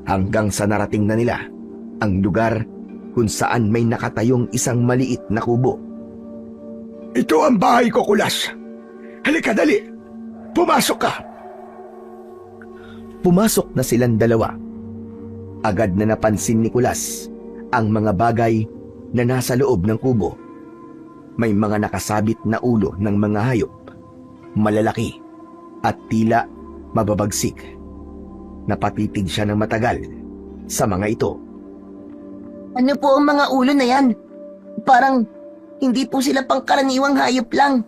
hanggang sa narating na nila ang lugar kung saan may nakatayong isang maliit na kubo. Ito ang bahay ko, Kulas. Halika, dali. Pumasok ka. Pumasok na silang dalawa. Agad na napansin ni Kulas ang mga bagay na nasa loob ng kubo. May mga nakasabit na ulo ng mga hayop, malalaki at tila mababagsik. Napatitig siya ng matagal sa mga ito. Ano po ang mga ulo na yan? Parang hindi po sila pangkaraniwang hayop lang.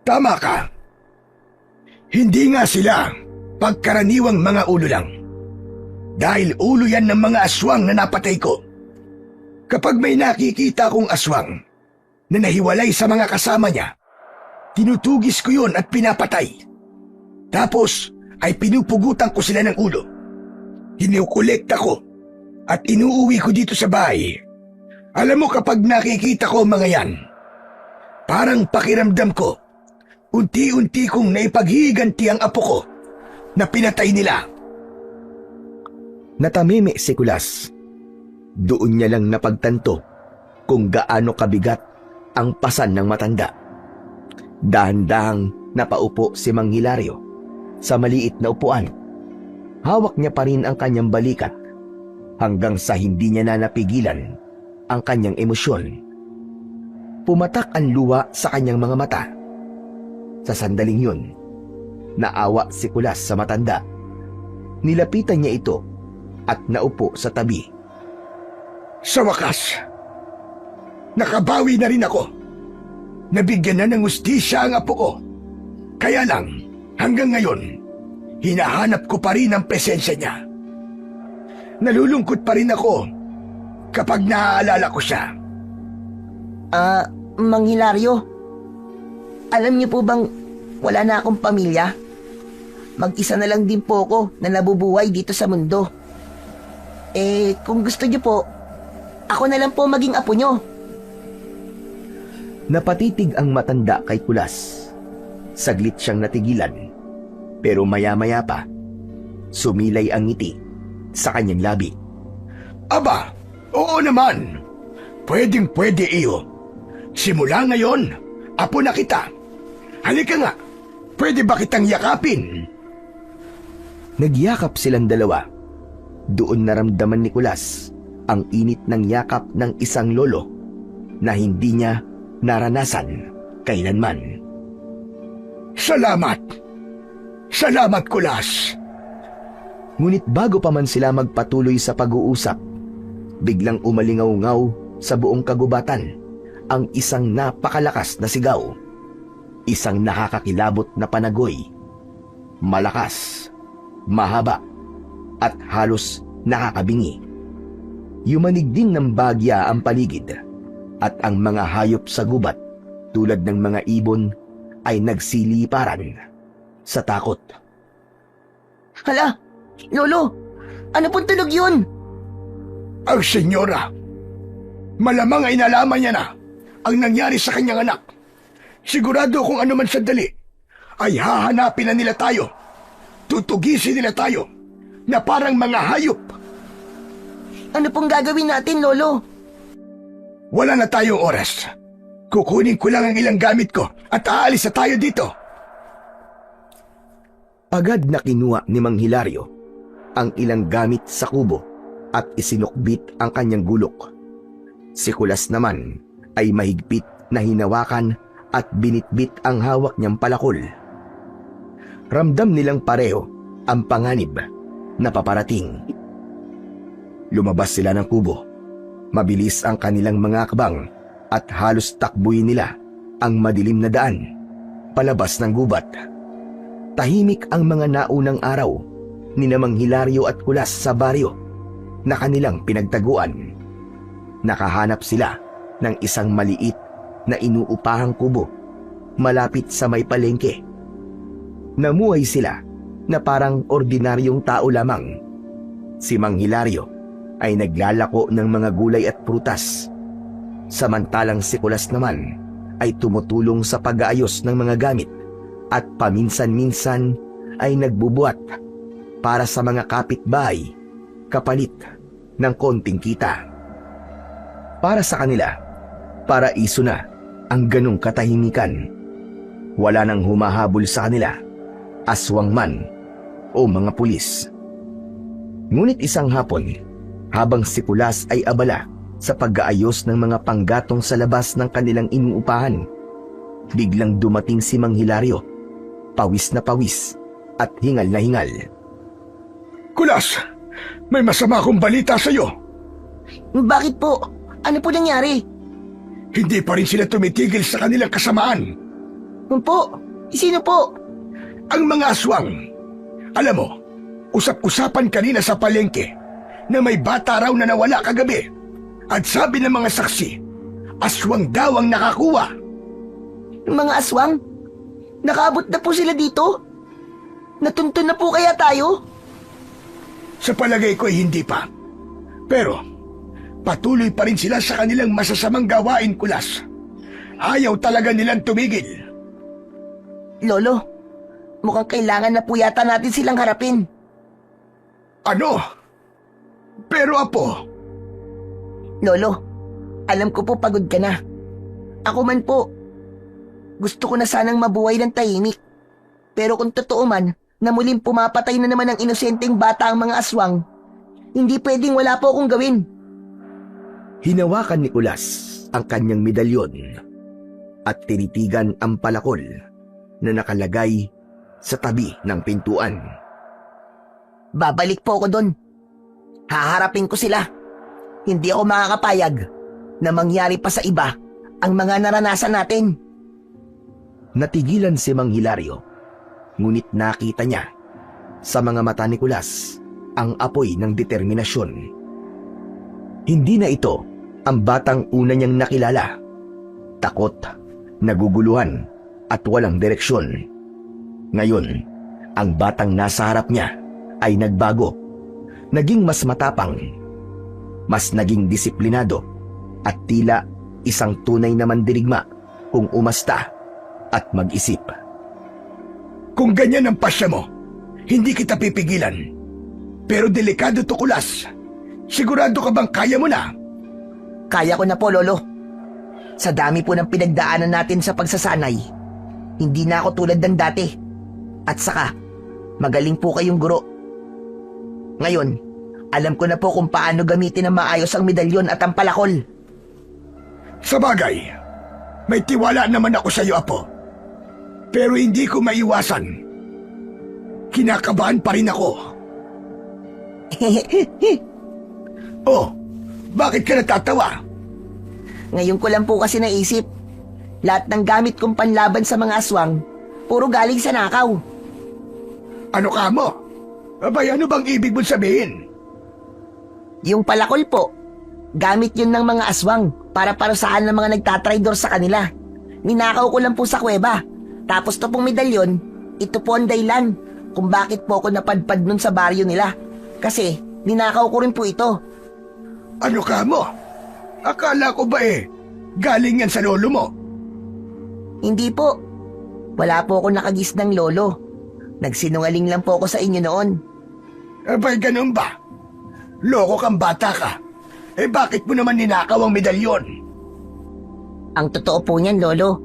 Tama ka. Hindi nga sila pagkaraniwang mga ulo lang. Dahil ulo yan ng mga aswang na napatay ko. Kapag may nakikita kong aswang na nahiwalay sa mga kasama niya, tinutugis ko yun at pinapatay. Tapos ay pinupugutan ko sila ng ulo. Hinukolekta ko at inuuwi ko dito sa bahay. Alam mo, kapag nakikita ko mga yan, parang pakiramdam ko, unti-unti kong naipaghihiganti ang apo ko na pinatay nila. Natamimi si Kulas. Doon niya lang napagtanto kung gaano kabigat ang pasan ng matanda. Dahan-dahang napaupo si Mang Hilario sa maliit na upuan. Hawak niya pa rin ang kanyang balikat hanggang sa hindi niya na napigilan ang kanyang emosyon. Pumatak ang luha sa kanyang mga mata. Sa sandaling yun, naawa si Kulas sa matanda. Nilapitan niya ito at naupo sa tabi. Sa wakas, nakabawi na rin ako. Nabigyan na ng hustisya ang apo ko. Kaya lang, hanggang ngayon, hinahanap ko pa rin ang presensya niya. Nalulungkot pa rin ako kapag naaalala ko siya. Mang Hilario, alam niyo po bang wala na akong pamilya? Mag-isa na lang din po ako na nabubuhay dito sa mundo. Kung gusto niyo po, ako na lang po maging apo niyo. Napatitig ang matanda kay Kulas. Saglit siyang natigilan, pero maya-maya pa, sumilay ang ngiti sa kanyang labi. Aba, oo naman. Pwedeng-pwede iyo. Simula ngayon, apo na kita. Halika nga, pwede ba kitang yakapin? Nagyakap silang dalawa. Doon naramdaman ni Kulas ang init ng yakap ng isang lolo na hindi niya naranasan kailanman. Salamat! Salamat, Kulas! Ngunit bago pa man sila magpatuloy sa pag-uusap, biglang umalingaw-ngaw sa buong kagubatan ang isang napakalakas na sigaw. Isang nakakakilabot na panagoy. Malakas, mahaba, at halos nakakabingi. Yumanig din ng bagya ang paligid at ang mga hayop sa gubat tulad ng mga ibon ay nagsiliparan sa takot. Hala, Lolo, ano pong tunog yun? Ang senyora, malamang ay nalaman niya na ang nangyari sa kanyang anak. Sigurado kung ano man sandali, ay hahanapin na nila tayo. Tutugisin nila tayo na parang mga hayop. Ano pong gagawin natin, Lolo? Wala na tayong oras. Kukunin ko lang ang ilang gamit ko at aalis na tayo dito. Agad na kinuha ni Mang Hilario ang ilang gamit sa kubo at isinukbit ang kanyang gulok. Si Kulas naman ay mahigpit na hinawakan at binitbit ang hawak niyang palakol. Ramdam nilang pareho ang panganib na paparating. Lumabas sila ng kubo. Mabilis ang kanilang mga akbang at halos takbuhin nila ang madilim na daan palabas ng gubat. Tahimik ang mga naunang araw ni Mang Hilario at Kulas sa baryo na kanilang pinagtaguan. Nakahanap sila ng isang maliit na inuupahang kubo malapit sa may palengke. Namuhay sila na parang ordinaryong tao lamang. Si Mang Hilario ay naglalako ng mga gulay at prutas, samantalang si Kulas naman ay tumutulong sa pag-aayos ng mga gamit at paminsan-minsan ay nagbubuhat para sa mga kapitbahay kapalit ng konting kita. Para sa kanila, paraiso na ang ganong katahimikan. Wala nang humahabol sa kanila, aswang man o mga pulis. Ngunit isang hapon, habang si Kulas ay abala sa pag-aayos ng mga panggatong sa labas ng kanilang inuupahan, biglang dumating si Mang Hilario, pawis na pawis at hingal na hingal. Kulas, may masama akong balita sa iyo. Bakit po? Ano po nangyari? Hindi pa rin sila tumitigil sa kanilang kasamaan. Po? Sino po? Ang mga aswang. Alam mo, usap-usapan kanina sa palengke na may bata raw na nawala kagabi. At sabi ng mga saksi, aswang daw ang nakakuha. Mga aswang? Nakaabot na po sila dito? Natuntun na po kaya tayo? Sa palagay ko ay hindi pa. Pero, patuloy pa rin sila sa kanilang masasamang gawain, Kulas. Ayaw talaga nilang tumigil. Lolo, mukhang kailangan na po yata natin silang harapin. Ano? Pero Apo, Lolo, alam ko po pagod ka na. Ako man po, gusto ko na sanang mabuhay ng tahimik. Pero kung totoo man na muling pumapatay na naman ang inosenteng bata ang mga aswang, hindi pwedeng wala po akong gawin. Hinawakan ni Kulas ang kanyang medalyon at tinitigan ang palakol na nakalagay sa tabi ng pintuan. Babalik po ako doon. Haharapin ko sila. Hindi ako makakapayag na mangyari pa sa iba ang mga naranasan natin. Natigilan si Mang Hilario, ngunit nakita niya sa mga mata ni Kulas ang apoy ng determinasyon. Hindi na ito ang batang una niyang nakilala. Takot, naguguluhan at walang direksyon. Ngayon, ang batang nasa harap niya ay nagbago. Naging mas matapang, mas naging disiplinado at tila isang tunay na mandirigma kung umasta at mag-isip. kung ganyan ang pasya mo, hindi kita pipigilan. Pero delikado to, Kulas. Sigurado ka bang kaya mo na? Kaya ko na po, Lolo. Sa dami po ng pinagdaanan natin sa pagsasanay, hindi na ako tulad ng dati. At saka, magaling po kayong guro. Ngayon, alam ko na po kung paano gamitin ng maayos ang medalyon at ang palakol. Sa bagay, may tiwala naman ako sa iyo, Apo. Pero hindi ko maiwasan. Kinakabahan pa rin ako. Oh, bakit ka natatawa? Ngayon ko lang po kasi naisip, lahat ng gamit kong panlaban sa mga aswang, puro galing sa nakaw. Ano ka mo? Abay, ano bang ibig mong sabihin? Yung palakol po, gamit yun ng mga aswang para parusahan ng mga nagtatraidor sa kanila. Ninakaw ko lang po sa kuweba. Tapos to pong medalyon, ito po ang dahilan kung bakit po ako napadpad nun sa baryo nila. Kasi ninakaw ko rin po ito. Ano ka mo? Akala ko ba galing yan sa lolo mo? Hindi po. Wala po ako nakagis ng lolo. Nagsinungaling lang po ako sa inyo noon. Abay, ganun ba? Loko kang bata ka. Bakit mo naman ninakaw ang medalyon? Ang totoo po niyan, Lolo.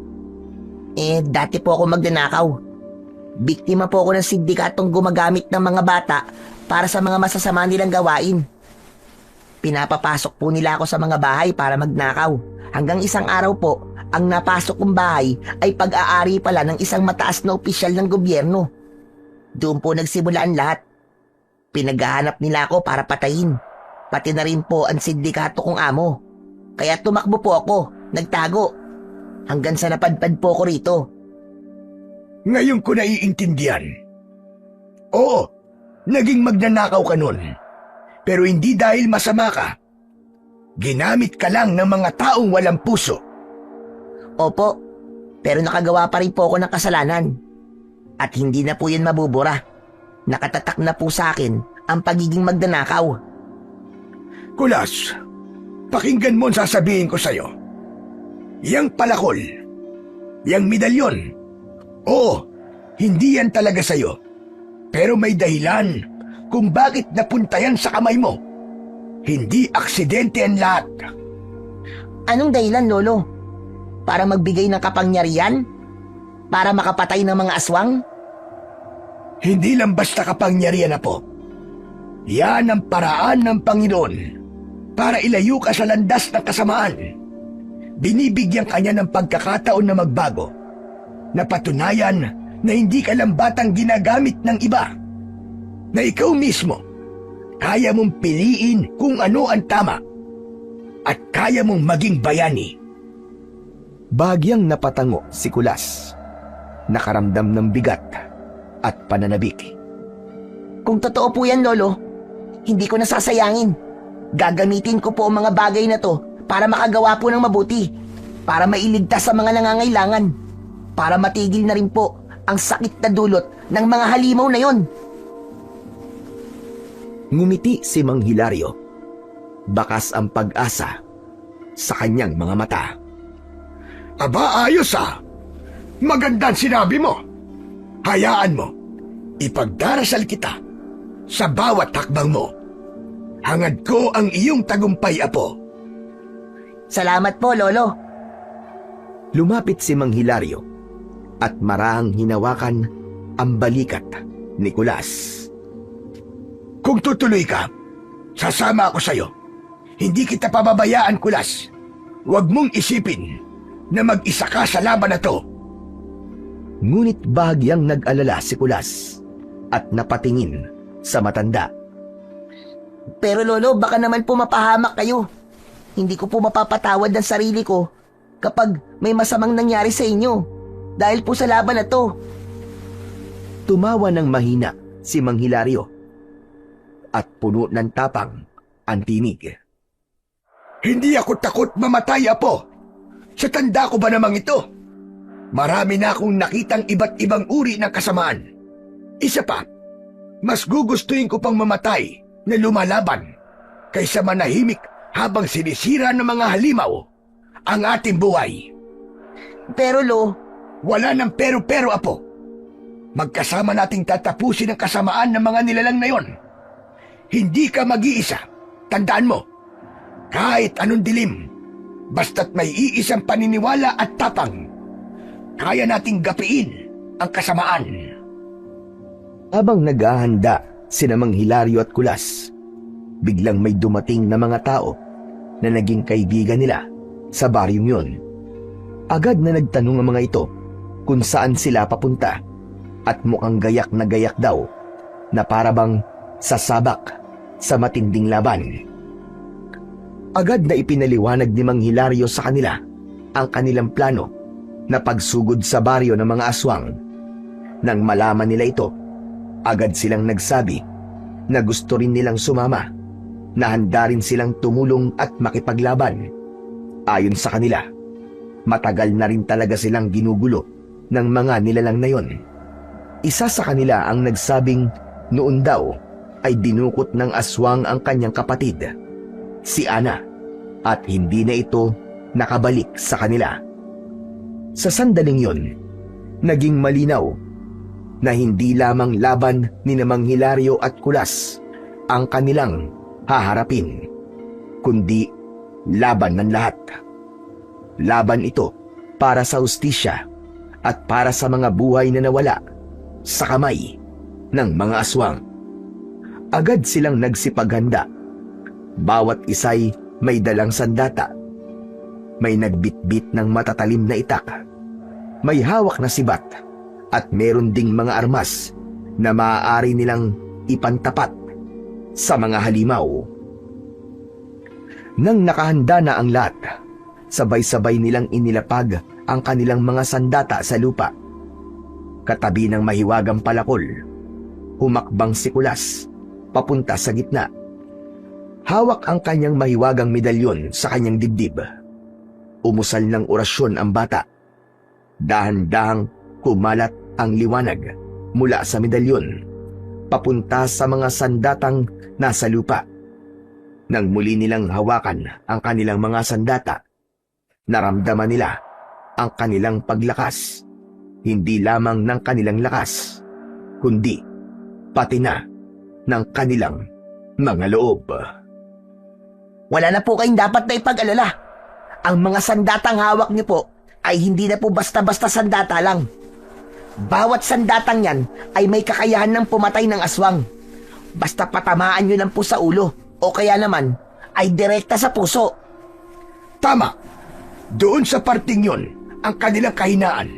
Dati po ako magnanakaw. Biktima po ako ng sindikatong gumagamit ng mga bata para sa mga masasama nilang gawain. Pinapapasok po nila ako sa mga bahay para magnakaw. Hanggang isang araw po, ang napasok kong bahay ay pag-aari pala ng isang mataas na opisyal ng gobyerno. Doon po nagsimula ang lahat. Pinaghahanap nila ako para patayin. Pati na rin po ang sindikato kong amo. Kaya tumakbo po ako, nagtago. Hanggang sa napadpad po ako rito. Ngayon ko naiintindihan. Oo, naging magnanakaw ka nun. Pero hindi dahil masama ka. Ginamit ka lang ng mga taong walang puso. Opo, pero nakagawa pa rin po ako ng kasalanan. At hindi na po yun mabubura. Nakatatak na po sa akin ang pagiging magnanakaw. Kulas, pakinggan mo ang sasabihin ko sa'yo. Yang palakol, yang medalyon. Oo, hindi yan talaga sa'yo. Pero may dahilan kung bakit napunta yan sa kamay mo. Hindi aksidente ang lahat. Anong dahilan, Lolo? Para magbigay ng kapangyarihan? Para makapatay ng mga aswang? Hindi lang basta kapangyarihan na po. Yan ang paraan ng Panginoon para ilayo ka sa landas ng kasamaan. Binibigyan kanya ng pagkakataon na magbago, na patunayan na hindi ka lang batang ginagamit ng iba, na ikaw mismo kaya mong piliin kung ano ang tama at kaya mong maging bayani. Bagyang napatango si Kulas. Nakaramdam ng bigat at pananabik. Kung totoo po yan, Lolo, hindi ko nasasayangin. Gagamitin ko po ang mga bagay na to para makagawa po ng mabuti, para mailigtas sa mga nangangailangan, para matigil na rin po ang sakit na dulot ng mga halimaw na yon. Ngumiti si Mang Hilario. Bakas ang pag-asa sa kanyang mga mata. Aba, ayos ah! Magandang sinabi mo. Hayaan mo, ipagdarasal kita sa bawat hakbang mo. Hangad ko ang iyong tagumpay, Apo. Salamat po, Lolo. Lumapit si Mang Hilario at marahang hinawakan ang balikat ni Kulas. Kung tutuloy ka, sasama ako sa'yo. Hindi kita pababayaan, Kulas. Huwag mong isipin na mag-isa ka sa laban na to. Ngunit bahagyang nag-alala si Kulas at napatingin sa matanda. Pero Lolo, baka naman po mapahamak kayo. Hindi ko po mapapatawad ang sarili ko kapag may masamang nangyari sa inyo dahil po sa laban na to. Tumawa ng mahina si Mang Hilario at puno ng tapang ang tinig. Hindi ako takot mamatay, Apo. Sa tanda ko ba namang ito? Marami na akong nakitang iba't ibang uri ng kasamaan. Isa pa, mas gugustuhin ko pang mamatay na lumalaban kaysa manahimik habang sinisira ng mga halimaw ang ating buhay. Pero Lo, Wala ng pero-pero, Apo. Magkasama nating tatapusin ang kasamaan ng mga nilalang na yon. Hindi ka mag-iisa. Tandaan mo, kahit anong dilim, basta't may iisang paniniwala at tapang, kaya nating gapiin ang kasamaan. Habang naghahanda sina Mang Hilario at Kulas, biglang may dumating na mga tao na naging kaibigan nila sa baryong yun. Agad na nagtanong ang mga ito kung saan sila papunta at mukhang gayak na gayak daw na parabang sasabak sa matinding laban. Agad na ipinaliwanag ni Mang Hilario sa kanila ang kanilang plano na pagsugod sa baryo ng mga aswang. Nang malaman nila ito, agad silang nagsabi na gusto rin nilang sumama, na handa rin silang tumulong at makipaglaban. Ayon sa kanila, matagal na rin talaga silang ginugulo ng mga nilalang na yon. Isa sa kanila ang nagsabing noon daw ay dinukot ng aswang ang kanyang kapatid, si Ana, at hindi na ito nakabalik sa kanila. Sa sandaling yon, naging malinaw na hindi lamang laban ni Mang Hilario at Kulas ang kanilang haharapin, kundi laban ng lahat. Laban ito para sa hustisya at para sa mga buhay na nawala sa kamay ng mga aswang. Agad silang nagsipaghanda. Bawat isa'y may dalang sandata. May nagbitbit ng matatalim na itak. May hawak na sibat at meron ding mga armas na maaari nilang ipantapat sa mga halimaw. Nang nakahanda na ang lahat, sabay-sabay nilang inilapag ang kanilang mga sandata sa lupa. Katabi ng mahiwagang palakol, humakbang si Kulas papunta sa gitna. Hawak ang kanyang mahiwagang medalyon sa kanyang dibdib. Umusal ng orasyon ang bata. Dahan-dahang kumalat ang liwanag mula sa medalyon papunta sa mga sandatang nasa lupa. Nang muli nilang hawakan ang kanilang mga sandata, naramdaman nila ang kanilang paglakas, hindi lamang ng kanilang lakas, kundi pati na ng kanilang mga loob. Wala na po kayong dapat na ipag-alala. Ang mga sandatang hawak niyo po ay hindi na po basta-basta sandata lang. Bawat sandatang yan ay may kakayahan ng pumatay ng aswang. Basta patamaan nyo lang po sa ulo o kaya naman ay direkta sa puso. Tama. Doon sa parting yon ang kanilang kahinaan.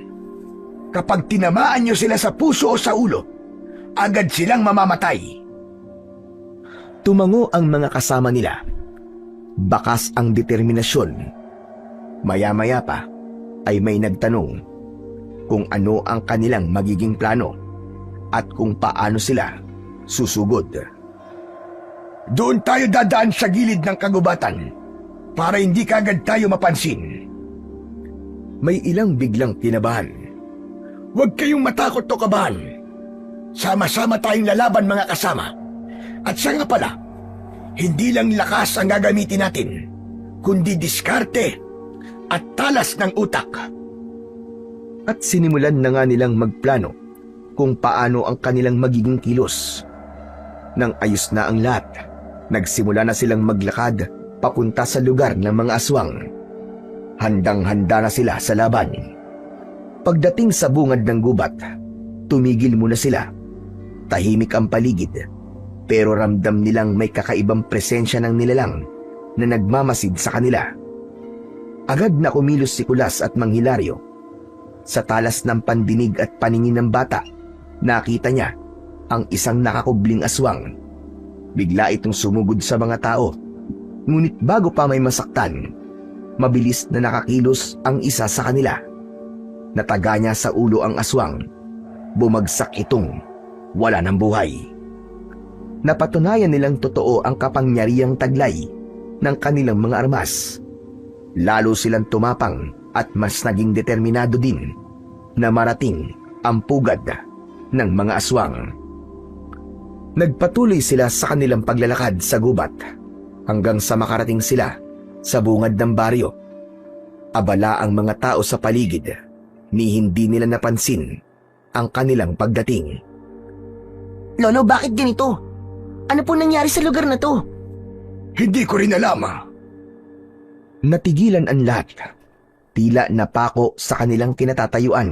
Kapag tinamaan nyo sila sa puso o sa ulo, agad silang mamamatay. Tumango ang mga kasama nila. Bakas ang determinasyon. Maya-maya pa ay may nagtanong kung ano ang kanilang magiging plano at kung paano sila susugod. Doon tayo dadaan sa gilid ng kagubatan para hindi kagad tayo mapansin. May ilang biglang kinabahan. Huwag kayong matakot o kabahan. Sama-sama tayong lalaban mga kasama. At siya nga pala, hindi lang lakas ang gagamitin natin, kundi diskarte at talas ng utak. At sinimulan na nga nilang magplano kung paano ang kanilang magiging kilos. Nang ayos na ang lahat, nagsimula na silang maglakad papunta sa lugar ng mga aswang. Handang-handa na sila sa laban. Pagdating sa bungad ng gubat, tumigil muna sila. Tahimik ang paligid, pero ramdam nilang may kakaibang presensya ng nilalang na nagmamasid sa kanila. Agad na kumilos si Kulas at Mang Hilario. Sa talas ng pandinig at paningin ng bata, nakita niya ang isang nakakubling aswang. Bigla itong sumugod sa mga tao. Ngunit bago pa may masaktan, mabilis na nakakilos ang isa sa kanila. Nataga niya sa ulo ang aswang. Bumagsak itong wala ng buhay. Napatunayan nilang totoo ang kapangyarihang taglay ng kanilang mga armas. Lalo silang tumapang at mas naging determinado din na marating ang pugad ng mga aswang. Nagpatuloy sila sa kanilang paglalakad sa gubat hanggang sa makarating sila sa bungad ng baryo. Abala ang mga tao sa paligid, ni hindi nila napansin ang kanilang pagdating. Lolo, bakit ganito? Ano po nangyari sa lugar na to? Hindi ko rin alam. Natigilan ang lahat. Tila napako sa kanilang kinatatayuan.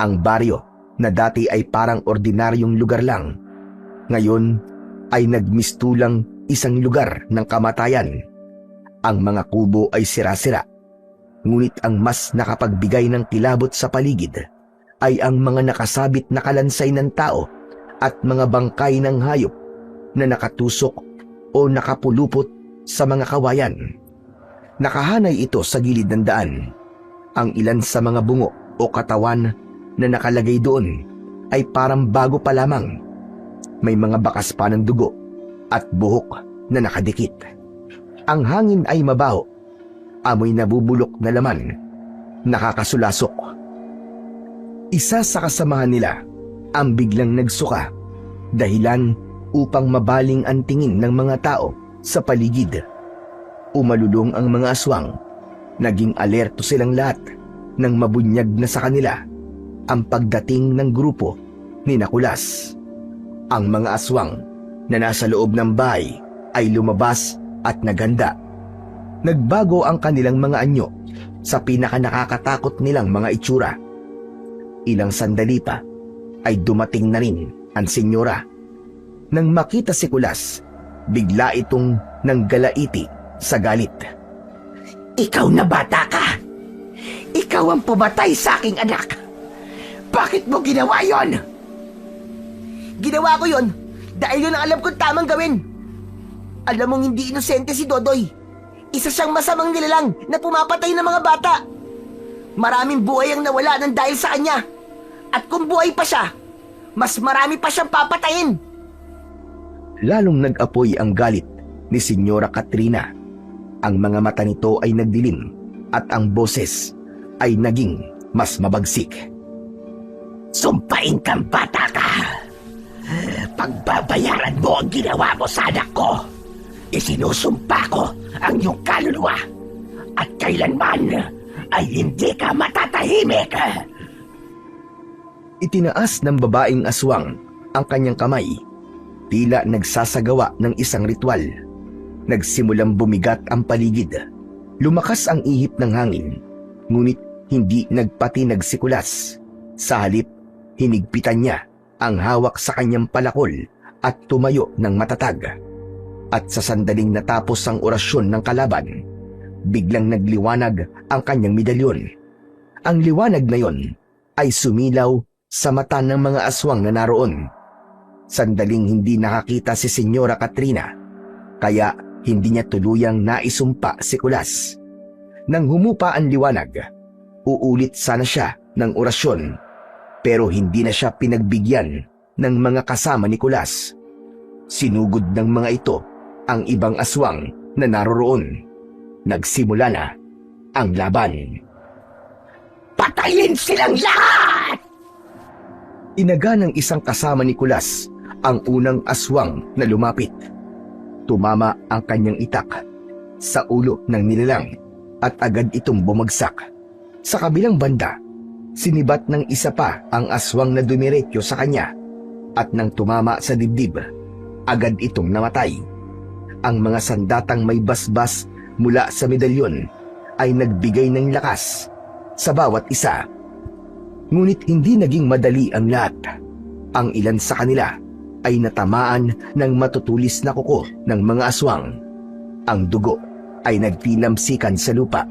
Ang baryo na dati ay parang ordinaryong lugar lang, ngayon ay nagmistulang isang lugar ng kamatayan. Ang mga kubo ay sira-sira, ngunit ang mas nakapagbigay ng kilabot sa paligid ay ang mga nakasabit na kalansay ng tao at mga bangkay ng hayop na nakatusok o nakapulupot sa mga kawayan. Nakahanay ito sa gilid ng daan. Ang ilan sa mga bungo o katawan na nakalagay doon ay parang bago pa lamang. May mga bakas pa ng dugo at buhok na nakadikit. Ang hangin ay mabaho. Amoy nabubulok na laman. Nakakasulasok. Isa sa kasamahan nila ang biglang nagsuka, dahilan upang mabaling ang tingin ng mga tao sa paligid. Umalulong ang mga aswang. Naging alerto silang lahat nang mabunyag na sa kanila ang pagdating ng grupo ni Kulas. Ang mga aswang na nasa loob ng bahay ay lumabas at naganda. Nagbago ang kanilang mga anyo sa pinaka nakakatakot nilang mga itsura. Ilang sandali pa ay dumating na rin ang senyora. Nang makita si Kulas, bigla itong nanggalaiti sa galit. Ikaw na bata ka! Ikaw ang pumatay sa aking anak! Bakit mo ginawa yon? Ginawa ko yon dahil yun ang alam kong tamang gawin. Alam mong hindi inosente si Dodoy. Isa siyang masamang nilalang na pumapatay ng mga bata. Maraming buhay ang nawala ng dahil sa kanya. At kung buhay pa siya, mas marami pa siyang papatayin. Lalong nag-apoy ang galit ni Senyora Katrina. Ang mga mata nito ay nagdilim at ang boses ay naging mas mabagsik. Sumpain kang bata ka! Pagbabayaran mo ang ginawa mo sa anak ko. Isinusumpa ko ang iyong kaluluwa at kailanman ay hindi ka matatahimik. Itinaas ng babaeng aswang ang kanyang kamay, tila nagsasagawa ng isang ritual. Nagsimulang bumigat ang paligid. Lumakas ang ihip ng hangin, ngunit hindi nagpatinag si Kulas. Sa halip, hinigpitan niya ang hawak sa kanyang palakol at tumayo ng matatag. At sa sandaling natapos ang orasyon ng kalaban, biglang nagliwanag ang kanyang medalyon. Ang liwanag na yon ay sumilaw sa mata ng mga aswang na naroon. Sandaling hindi nakakita si Senyora Katrina, kaya hindi niya tuluyang naisumpa si Kulas. Nang humupa ang liwanag, uulit sana siya ng orasyon, pero hindi na siya pinagbigyan ng mga kasama ni Kulas. Sinugod ng mga ito ang ibang aswang na naroroon. Nagsimula na ang laban. Patayin silang lahat! Inaga ng isang kasama ni Kulas ang unang aswang na lumapit. Tumama ang kanyang itak sa ulo ng nilalang at agad itong bumagsak. Sa kabilang banda, sinibat ng isa pa ang aswang na dumiretso sa kanya at nang tumama sa dibdib, agad itong namatay. Ang mga sandatang may basbas mula sa medalyon ay nagbigay ng lakas sa bawat isa. Ngunit hindi naging madali ang lahat. Ang ilan sa kanila ay natamaan ng matutulis na kuko ng mga aswang. Ang dugo ay nagtinamsikan sa lupa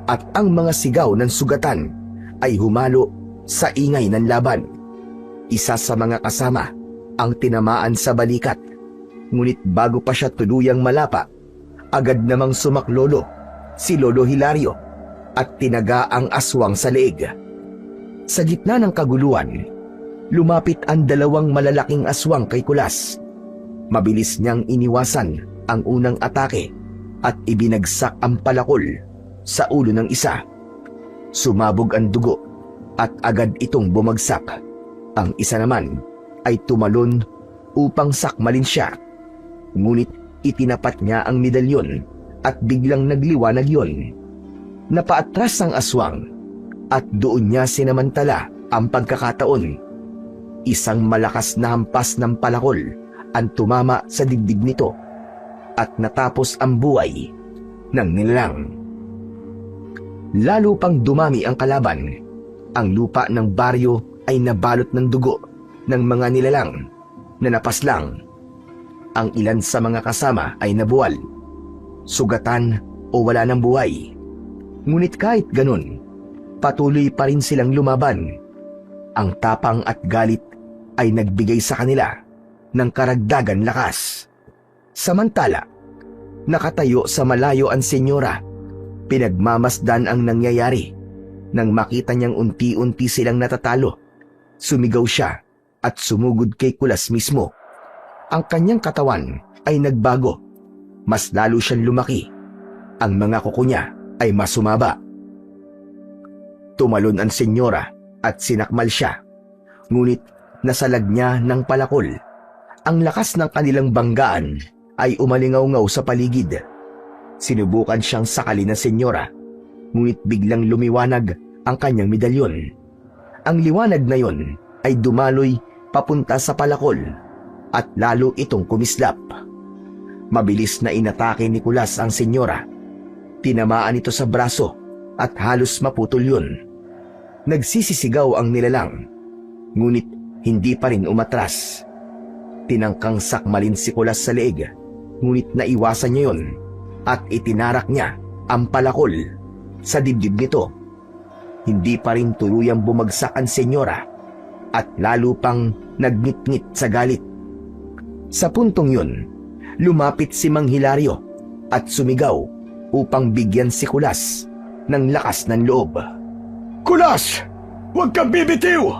at ang mga sigaw ng sugatan ay humalo sa ingay ng laban. Isa sa mga kasama ang tinamaan sa balikat, ngunit bago pa siya tuluyang malapa, agad namang sumaklolo si Lolo Hilario at tinaga ang aswang sa leeg. Sa gitna ng kaguluhan, lumapit ang dalawang malalaking aswang kay Kulas. Mabilis niyang iniwasan ang unang atake at ibinagsak ang palakol sa ulo ng isa. Sumabog ang dugo at agad itong bumagsak. Ang isa naman ay tumalon upang sakmalin siya. Ngunit itinapat niya ang medalyon at biglang nagliwanag yon. Napaatras ang aswang at doon niya sinamantala ang pagkakataon. Isang malakas na hampas ng palakol ang tumama sa dibdib nito at natapos ang buhay ng nilalang. Lalo pang dumami ang kalaban. Ang lupa ng baryo ay nabalot ng dugo ng mga nilalang na napaslang. Ang ilan sa mga kasama ay nabuwal, sugatan o wala ng buhay. Ngunit kahit ganun, patuloy pa rin silang lumaban. Ang tapang at galit ay nagbigay sa kanila ng karagdagan lakas. Samantala, nakatayo sa malayo ang senyora. Pinagmamasdan ang nangyayari. Nang makita niyang unti-unti silang natatalo, sumigaw siya at sumugod kay Kulas mismo. Ang kanyang katawan ay nagbago. Mas lalo siyang lumaki. Ang mga kuko niya ay mas sumaba. Tumalon ang senyora at sinakmal siya. Ngunit nasalag niya ng palakol. Ang lakas ng kanilang banggaan ay umalingaw-ngaw sa paligid. Sinubukan siyang sakalin ng senyora, ngunit biglang lumiwanag ang kanyang medalyon. Ang liwanag na yon ay dumaloy papunta sa palakol at lalo itong kumislap. Mabilis na inatake ni Kulas ang senyora. Tinamaan ito sa braso at halos maputol yun. Nagsisisigaw ang nilalang, ngunit hindi pa rin umatras. Tinangkang sakmalin si Kulas sa leeg, ngunit naiwasan niya yun at itinarak niya ang palakol sa dibdib nito. Hindi pa rin tuluyang bumagsak ang senyora at lalo pang nagngit-ngit sa galit. Sa puntong yun, lumapit si Mang Hilario at sumigaw upang bigyan si Kulas ng lakas ng loob. Kulas! Huwag kang bibitiw!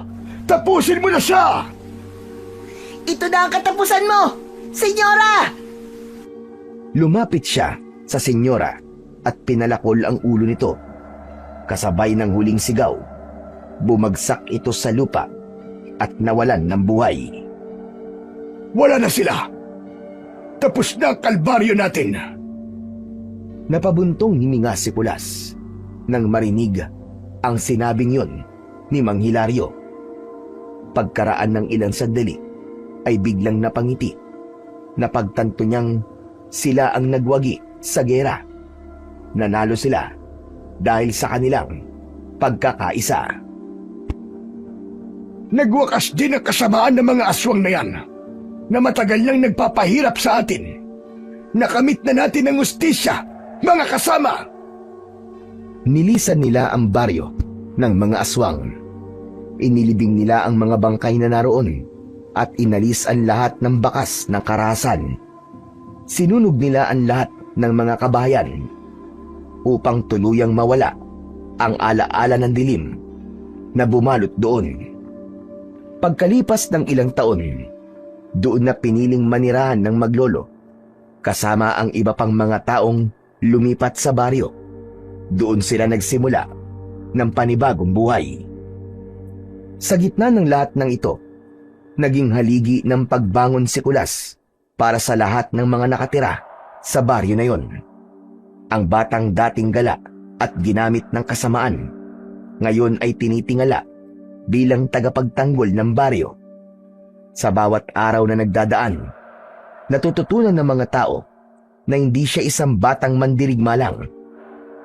Tapusin mo na siya! Ito na ang katapusan mo, senyora! Lumapit siya sa senyora at pinalakol ang ulo nito. Kasabay ng huling sigaw, bumagsak ito sa lupa at nawalan ng buhay. Wala na sila! Tapos na ang kalbaryo natin! Napabuntong hininga si Kulas nang marinig ang sinabing yun ni Mang Hilario. Pagkaraan ng ilang sandali ay biglang napangiti. Napagtanto niyang sila ang nagwagi sa gera. Nanalo sila dahil sa kanilang pagkakaisa. Nagwakas din ang kasamaan ng mga aswang na yan na matagal nang nagpapahirap sa atin. Nakamit na natin ang hustisya, mga kasama! Nilisan nila ang baryo ng mga aswang. Inilibing nila ang mga bangkay na naroon at inalis ang lahat ng bakas ng karahasan. Sinunog nila ang lahat ng mga kabayan upang tuluyang mawala ang alaala ng dilim na bumalot doon. Pagkalipas ng ilang taon, doon na piniling manirahan ng maglolo kasama ang iba pang mga taong lumipat sa baryo. Doon sila nagsimula ng panibagong buhay. Sa gitna ng lahat ng ito, naging haligi ng pagbangon si Kulas para sa lahat ng mga nakatira sa baryo na yon. Ang batang dating gala at ginamit ng kasamaan, ngayon ay tinitingala bilang tagapagtanggol ng baryo. Sa bawat araw na nagdadaan, natututunan ng mga tao na hindi siya isang batang mandirigma lang,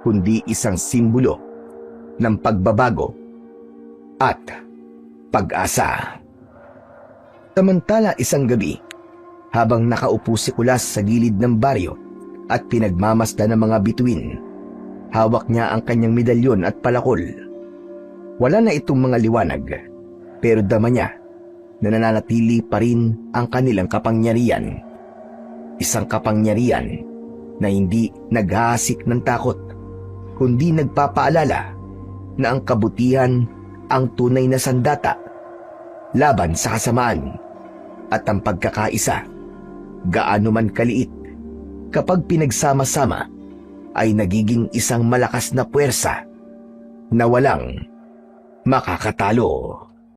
kundi isang simbolo ng pagbabago at pag-asa. Samantala isang gabi, habang nakaupo si Kulas sa gilid ng baryo at pinagmamasdan ng mga bituin, hawak niya ang kanyang medalyon at palakol. Wala na itong mga liwanag, pero dama niya na nananatili pa rin ang kanilang kapangyarihan. Isang kapangyarihan na hindi naghahasik ng takot, kundi nagpapaalala na ang kabutihan ang tunay na sandata laban sa kasamaan, at ang pagkakaisa, gaano man kaliit, kapag pinagsama-sama ay nagiging isang malakas na puwersa na walang makakatalo.